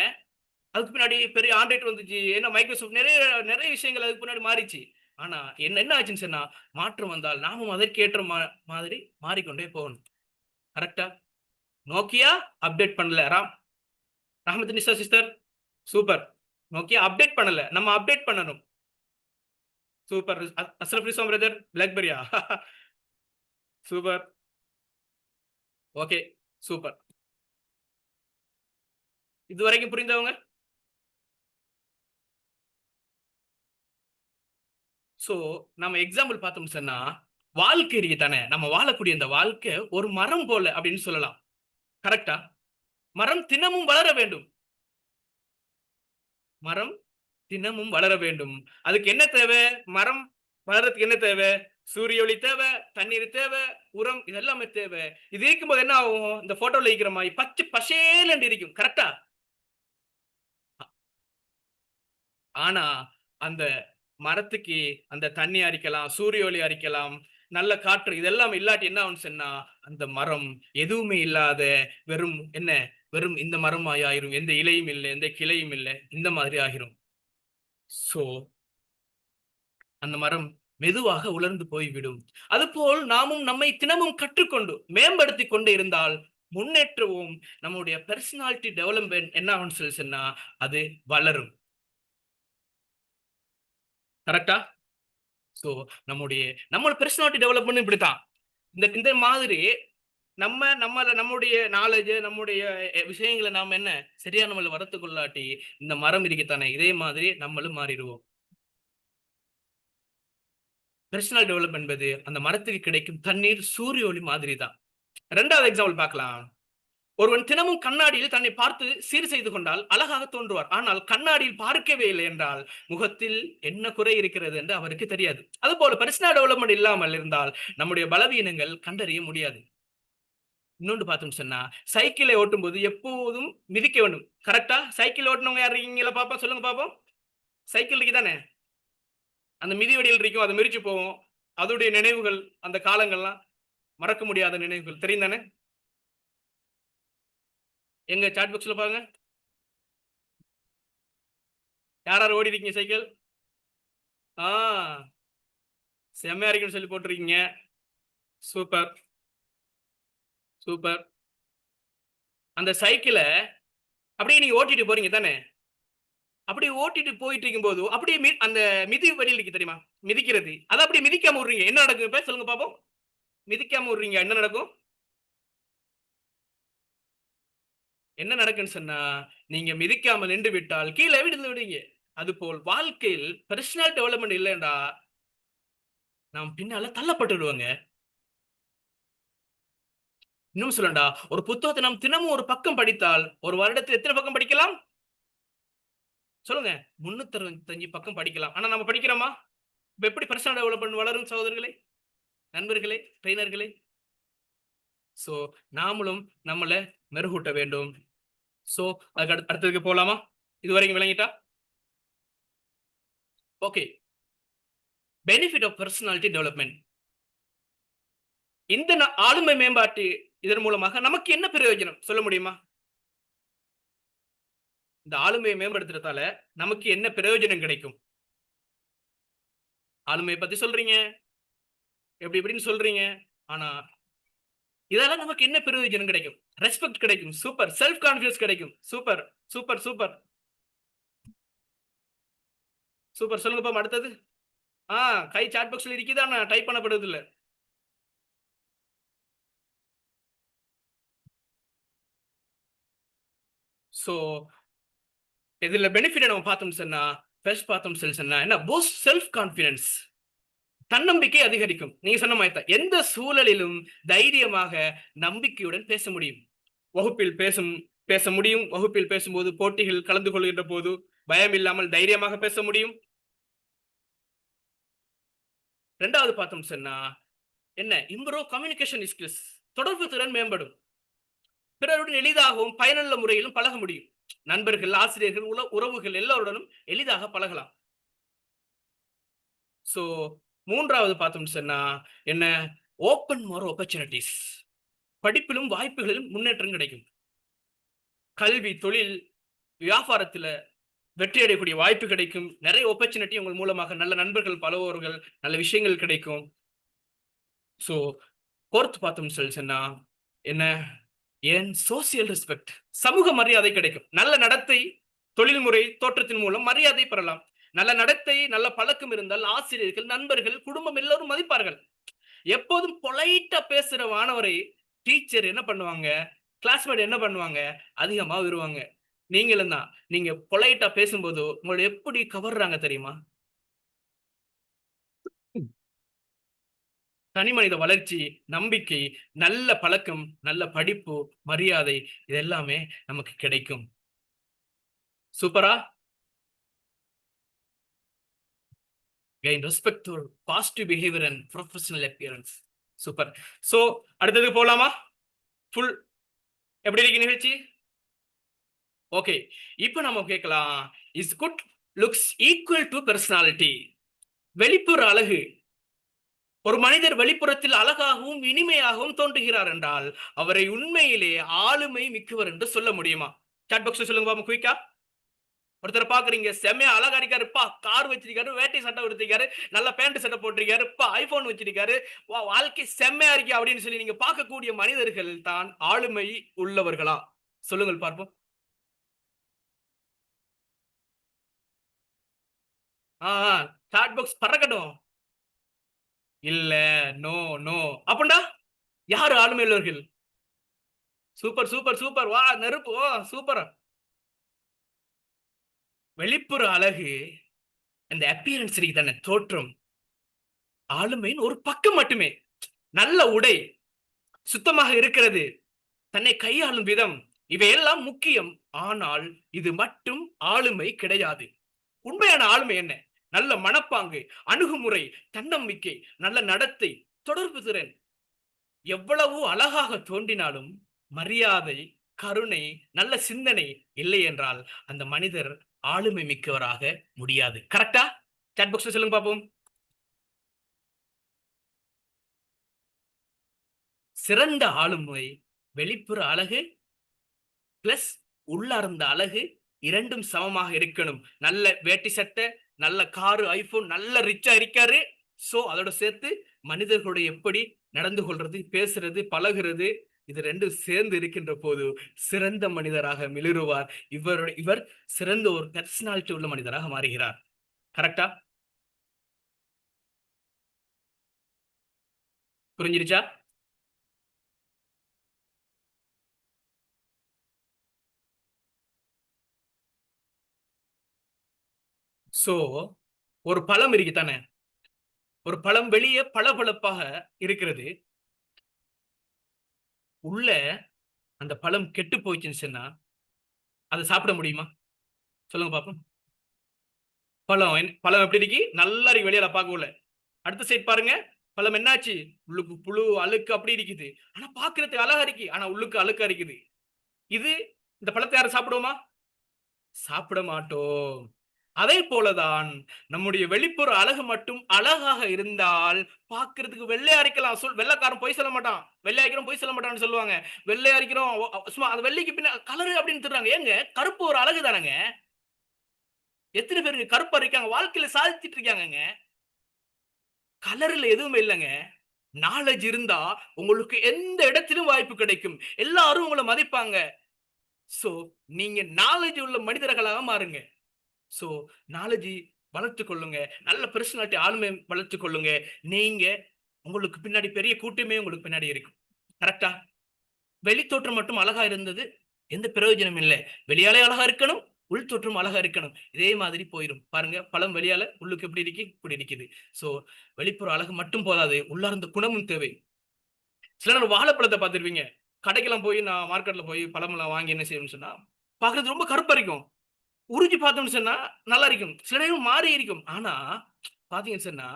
அதுக்கு பின்னாடி பெரிய ஆண்ட்ராய்ட் வந்துச்சு. ஏன்னா மைக்ரோசாஃப்ட் நெறைய நெறைய விஷயங்கள் அதுக்கு பின்னாடி மாறிச்சு. ஆனா என்ன என்ன ஆச்சுன்னு சொன்னா, மாற்றம் வந்தால் நாமும் அதற்கேற்ற மாதிரி மாறிக்கொண்டே போகணும். கரெக்ட்டா? நோக்கியா அப்டேட் பண்ணல. Rahmathunisa sister super. Nokia update பண்ணல. நம்ம அப்டேட் பண்ணணும். சூப்பர். அஸ்ரஃப் ரிஸ்வான் பிரதர் பிளாக்பெரியா? சூப்பர். ஓகே. சூப்பர். இதுவரைக்கும் புரிந்தவங்க? சோ நம்ம எக்ஸாம்பிள் பார்த்தோம்னு சொன்னா, வாழ்க்கை இருக்கு தானே, நம்ம வாழக்கூடிய இந்த வாழ்க்கை ஒரு மரம் போல அப்படின்னு சொல்லலாம். கரெக்ட்டா? மரம் தினமும் வளர வேண்டும். மரம் தினமும் வளர வேண்டும். அதுக்கு என்ன தேவை? மரம் வளர்றதுக்கு என்ன தேவை? சூரிய ஒளி தேவை, தண்ணீர் தேவை, உரம் இது எல்லாமே தேவை. இது இருக்கும்போது என்ன ஆகும்? இந்த போட்டோல இருக்கிற மாரி பச்சை பசேல்ன்னு இருக்கும். கரெக்ட்டா? ஆனா, அந்த மரத்துக்கு அந்த தண்ணி அரிக்கலாம், சூரிய ஒளி அரிக்கலாம், நல்ல காற்று இதெல்லாம் இல்லாட்டி என்ன ஆகும்னு சொன்னா, அந்த மரம் எதுவுமே இல்லாத வெறும் என்ன? வெறும் இந்த மரமாய் ஆயிரும். எந்த இலையும் இல்ல, எந்த கிளையும் இல்ல. இந்த மாதிரி ஆகிரும். சோ அந்த மரம் மெதுவாக உலர்ந்து போய்விடும். அதுபோல் நாமும் நம்மை தினமும் கற்றுக்கொண்டு மேம்படுத்திக் கொண்டு இருந்தால் முன்னேற்றவும் நம்முடைய பெர்சனாலிட்டி டெவலப்மென்ட் என்ன ஆகும்னு சொல்லி சொன்னா அது வளரும். கரெக்ட்டா? சோ நம்முடைய நம்ம பெர்சனாலிட்டி டெவலப்மென்ட் இப்படித்தான். இந்த இந்த மாதிரி நம்முடைய நாலேட்ஜ் நம்முடைய விஷயங்கள நாம என்ன சரியா நம்மள வளர்த்துக்கொள்ளாட்டி இந்த மரம் இருக்குத்தானே இதே மாதிரி நம்மளும் மாறிடுவோம். பெர்சனல் டெவலப்மென்ட் என்பது அந்த மரத்துக்கு கிடைக்கும் தண்ணீர், சூரிய ஒளி மாதிரி தான். 2வது எக்ஸாம்பிள் பார்க்கலாம். ஒருவன் தினமும் கண்ணாடியில் தன்னை பார்த்து சீர் செய்து கொண்டால் அழகாக தோன்றுவார். ஆனால் கண்ணாடியில் பார்க்கவே இல்லை என்றால் முகத்தில் என்ன குறை இருக்கிறது என்று அவருக்கு தெரியாது. அதுபோல பெர்சனல் டெவலப்மென்ட் இல்லாமல் இருந்தால் நம்முடைய பலவீனங்கள் கண்டறிய முடியாது. இன்னொன்று பார்த்தோம்னு சொன்னா சைக்கிளை ஓட்டும்போது எப்போதும் மிதிக்க வேண்டும். கரெக்ட்டா? சைக்கிள் ஓட்டுனவங்க யார் இருக்கீங்களா பாப்போம்? சொல்லுங்க பாப்போம். சைக்கிள் இருக்கு தானே? அந்த மிதிவண்டியில் இருக்கும். அது மிதிச்சு போகும். அதோடைய நினைவுகள் அந்த காலங்கள்லாம் மறக்க முடியாத நினைவுகள். தெரியும் தானே? எங்க சாட் பாக்ஸ்ல பாருங்க. யார் யார் ஓடிருக்கீங்க சைக்கிள்? ஆ செம்மையா இருக்குன்னு சொல்லி போட்டிருக்கீங்க. Super, super. அந்த சைக்கிள அப்படியே நீங்க ஓட்டிட்டு போறீங்க தானே? அப்படியே ஓட்டிட்டு போயிட்டு இருக்கும்போது, அப்படியே அந்த மிதி வடியில் இருக்கு தெரியுமா? மிதிக்கிறது. அத அப்படியே மிதிக்காம விடுறீங்க. என்ன நடக்கும் இப்ப? சொல்லுங்க பாப்போம். மிதிக்காம விடுறீங்க. என்ன நடக்கும்? என்ன நடக்குன்னு சொன்னா, நீங்க மிதிக்காம நின்று விட்டால் கீழ விழுந்து விடுவீங்க. அதுபோல் வாழ்க்கையில் பெர்சனல் டெவலப்மென்ட் இல்லைன்றா, நாம் பின்னால தள்ளப்பட்டுடுவோங்க. இன்னும் சொல்லணும்டா, ஒரு புத்தகத்த நாம் தினமும் ஒரு பக்கம் படித்தால், ஒரு வருடத்தில் எத்தன பக்கம் படிக்கலாம்? சொல்லுங்க. 365 பக்கம் படிக்கலாம். ஆனா நம்ம படிக்கிறோமா? இப்ப எப்படி பெர்சனல் டெவலப்மென்ட் வளரும் சகோதரர்களே, நண்பர்களே, ட்ரெய்னர்களே? சோ நாமளும் நம்மள மெருகூட்ட வேண்டும். சோ அதுக்கு அடுத்ததுக்கு போலாமா? இதுவரைக்கும் விளங்கிட்டா? Okay. Benefit of personality development. இந்த ஆளுமை மேம்பாட்டு இதன் மூலமாக நமக்கு என்ன பிரயோஜனம்? சொல்ல முடியுமா? இந்த ஆளுமையை மேம்படுத்துறதால நமக்கு என்ன பிரயோஜனம் கிடைக்கும்? ஆளுமையை பத்தி சொல்றீங்க, எப்படி இப்படின்னு சொல்றீங்க. ஆனா இதால நமக்கு என்ன பிரயோஜனம் கிடைக்கும்? ரெஸ்பெக்ட் கிடைக்கும். சூப்பர். செல்ஃப் கான்ஃபிடன்ஸ் கிடைக்கும். Super, super, super. சூப்பர். சொல்லுங்க பாப்போம் அடுத்தது. கை சாட் பாக்ஸ்ல இருக்குது. ஆனா டைப் பண்ணப்படுவதில்ல. சோ இதுல பெனிஃபிட் நம்ம பார்த்தோம் சொன்னா, ஃபர்ஸ்ட் பார்த்தோம் சொன்னா என்ன? Boost self confidence. தன்னம்பிக்கை அதிகரிக்கும். நீங்க சொன்ன மாதிரி தான். எந்த சூழலிலும் தைரியமாக, நம்பிக்கையுடன் பேச முடியும். வகுப்பில் பேச முடியும். வகுப்பில் பேசும்போது, போட்டிகள் கலந்து கொள்கின்ற போது பயம் இல்லாமல் தைரியமாக பேச முடியும். 2வது பார்த்தோம் சொன்னா என்ன? Improve communication skills. தொடர்பு திறன் மேம்படும். பிறருடன் எளிதாகவும் பயனுள்ள முறையிலும் பழக முடியும். நண்பர்கள், ஆசிரியர்கள், உறவுகள் எல்லோருடனும் எளிதாக பழகலாம். சோ 3வது பார்த்தோம் சொன்னா என்ன? ஓப்பன் மோர் ஆப்பர்ச்சுனிட்டீஸ். படிப்பிலும் வாய்ப்புகளிலும் முன்னேற்றம் கிடைக்கும். கல்வி, தொழில், வியாபாரத்துல வெற்றி அடையக்கூடிய வாய்ப்பு கிடைக்கும். நிறைய ஆப்பர்ச்சுனிட்டி உங்கள் மூலமாக நல்ல நண்பர்கள் பழகுவார்கள். நல்ல விஷயங்கள் கிடைக்கும். சோ 4த் பார்த்தோம் சொன்னா என்ன? ஏன் சோசியல் ரெஸ்பெக்ட். சமூக மரியாதை கிடைக்கும். நல்ல நடத்தை, தொழில்முறை தோற்றத்தின் மூலம் மரியாதை பெறலாம். நல்ல நடத்தை, நல்ல பழக்கம் இருந்தால் ஆசிரியர்கள், நண்பர்கள், குடும்பம் எல்லோரும் மதிப்பார்கள். எப்போதும் பொலைட்டா பேசுற மாணவரை டீச்சர் என்ன பண்ணுவாங்க? கிளாஸ்மேட் என்ன பண்ணுவாங்க? அதிகமா விரும்புவாங்க. நீங்களும் தான். நீங்க பொலைட்டா பேசும்போது உங்கள எப்படி கவர்றாங்க தெரியுமா? தனிமனித வளர்ச்சி, நம்பிக்கை, நல்ல பழக்கம், நல்ல படிப்பு, மரியாதை இது எல்லாமே நமக்கு கிடைக்கும். சூப்பரா? Gain respect to positive behaviour and professional appearance. Super. So அடுத்தது போலாமா? ஃபுல் எப்படி இருக்கு நிகழ்ச்சி? ஓகே. இப்ப நம்ம கேட்கலாம். Is good looks equal to personality? வெளிப்புற அழகு. ஒரு மனிதர் வெளிப்புறத்தில் அழகாகவும் இனிமையாகவும் தோன்றுகிறார் என்றால் அவரை உண்மையிலே ஆளுமை மிக்கவர் என்று சொல்ல முடியுமா? சாட் பாக்ஸ்ல சொல்லுங்க பாப்போம் குயிக்கா. ஒருத்தர் பாக்குறீங்க, செம்மையா அழகா இருக்காருப்பா, கார் வச்சிருக்காரு, வேட்டி சட்டை உடுத்திருக்காரு, நல்ல பேண்ட் சட்டை போட்டிருக்காரு, ஐபோன் வச்சிருக்காரு, வாழ்க்கை செம்மையா இருக்கு அப்படின்னு சொல்லி நீங்க பார்க்கக்கூடிய மனிதர்கள் தான் ஆளுமை உள்ளவர்களா? சொல்லுங்கள் பார்ப்போம். சாட் பாக்ஸ் பறக்கட்டும். இல்ல, நோ, நோ. அப்படின்னா யாரு ஆளுமை உள்ளவர்கள்? Super, super, super. வா நெருப்பு. சூப்பர். வெளிப்புற அழகு, அந்த அப்பியரன்ஸ் இருக்கு தானே, தோற்றம், ஆளுமையின் ஒரு பக்கம் மட்டுமே. நல்ல உடை, சுத்தமாக இருக்கிறது, தன்னை கையாளும் விதம், இவையெல்லாம் முக்கியம். ஆனால் இது மட்டும் ஆளுமை கிடையாது. உண்மையான ஆளுமை என்ன? நல்ல மனப்பாங்கு, அணுகுமுறை, தன்னம்பிக்கை, நல்ல நடத்தை, தொடர்பு திறன். எவ்வளவு அழகாக தோன்றினாலும் மரியாதை, கருணை, நல்ல சிந்தனை இல்லை என்றால் அந்த மனிதர் ஆளுமை மிக்கவராக முடியாது. கரெக்டா? சாட் பாக்ஸ்ல சொல்லுங்க பாப்போம். சிறந்த ஆளுமை வெளிப்புற அழகு பிளஸ் உள்ளார்ந்த அழகு இரண்டும் சமமாக இருக்கணும். நல்ல வேட்டி சட்டை, நல்ல காரு, ஐபோன், நல்ல ரிச்சா இருக்காரு. சோ அதோட சேர்த்து மனிதர்களோட எப்படி நடந்து கொள்றது, பேசுறது, பழகுறது, இது ரெண்டும் சேர்ந்து இருக்கின்ற போது சிறந்த மனிதராக மிளிருவார். இவர் சிறந்த ஒரு பர்சனாலிட்டி உள்ள மனிதராக மாறுகிறார். கரெக்டா? புரிஞ்சிருச்சா? சோ ஒரு பழம் இருக்கு தானே, ஒரு பழம் வெளியே பளபளப்பாக இருக்கிறது, உள்ள அந்த பழம் கெட்டு போயிடுச்சுன்னு சொன்னா அதை சாப்பிட முடியுமா? சொல்லுங்க பாப்போம். பழம் எப்படி இருக்கு? நல்லா இருக்கு வெளியில பார்க்கல. அடுத்த சைட் பாருங்க. பழம் என்னாச்சு? உள்ளுக்கு புழு, அழுக்கு அப்படி இருக்குது. ஆனா பாக்குறதுக்கு அழகா இருக்கு. ஆனா உள்ளுக்கு அழுக்கா இருக்குது. இது இந்த பழத்தை யாரும் சாப்பிடுவோமா? சாப்பிட மாட்டோம். அதே போலதான் நம்முடைய வெளிப்புற அழகு மட்டும் அழகாக இருந்தால் பார்க்கிறதுக்கு வெள்ளையா அரைக்கலாம். வெள்ளைக்காரன் பொய் சொல்ல மாட்டான். வெள்ளை அரைக்கிறோம் பொய் சொல்ல மாட்டான்னு சொல்லுவாங்க. வெள்ளை அரைக்கிறோம் சும்மா அந்த வெள்ளைக்கு பின்ன கலரு அப்படின்னு திட்டுறாங்க. ஏங்க கருப்பு ஒரு அழகு தானங்க. எத்தனை பேருங்க கருப்பு அரைக்காங்க வாழ்க்கையில சாதிச்சிட்டு இருக்காங்கங்க. கலர்ல எதுவுமே இல்லங்க. நாலேட்ஜ் இருந்தா உங்களுக்கு எந்த இடத்திலும் வாய்ப்பு கிடைக்கும். எல்லாரும் உங்கள மதிப்பாங்க. சோ நீங்க நாலேட்ஜ் உள்ள மனிதர்களாக மாறுங்க. சோ நாலேட்ஜ் வளர்த்துக் கொள்ளுங்க. நல்ல பெர்சனாலிட்டி ஆளுமை வளர்த்துக் கொள்ளுங்க. நீங்க உங்களுக்கு பின்னாடி பெரிய கூட்டமே உங்களுக்கு பின்னாடி இருக்கும். கரெக்ட்டா? வெளித்தோற்றம் மட்டும் அழகா இருந்தது எந்த பிரயோஜனமும் இல்ல. வெளியாலே அழகா இருக்கணும், உள் தோற்றம் அழகா இருக்கணும். இதே மாதிரி போயிரும். பாருங்க பழம் வெளியால உள்ளுக்கு எப்படி இருக்கு? இப்படி இருக்குது. சோ வெளிப்புற அழகு மட்டும் போதாது. உள்ளார்ந்த குணமும் தேவை. சில நேரம் வாழைப்பழத்த பார்த்திருப்பீங்க. கடைக்கெல்லாம் போய் நான் மார்க்கெட்ல போய் பழமெல்லாம் வாங்கி என்ன செய்வேன்னு சொன்னா, பார்க்கறதுக்கு ரொம்ப கருப்பா இருக்கும். உறிஞ்சு பார்த்தோம்னு சொன்னா நல்லா இருக்கும். சில நேரம் மாறி இருக்கும். ஆனா பார்த்தீங்கன்னு சொன்னா,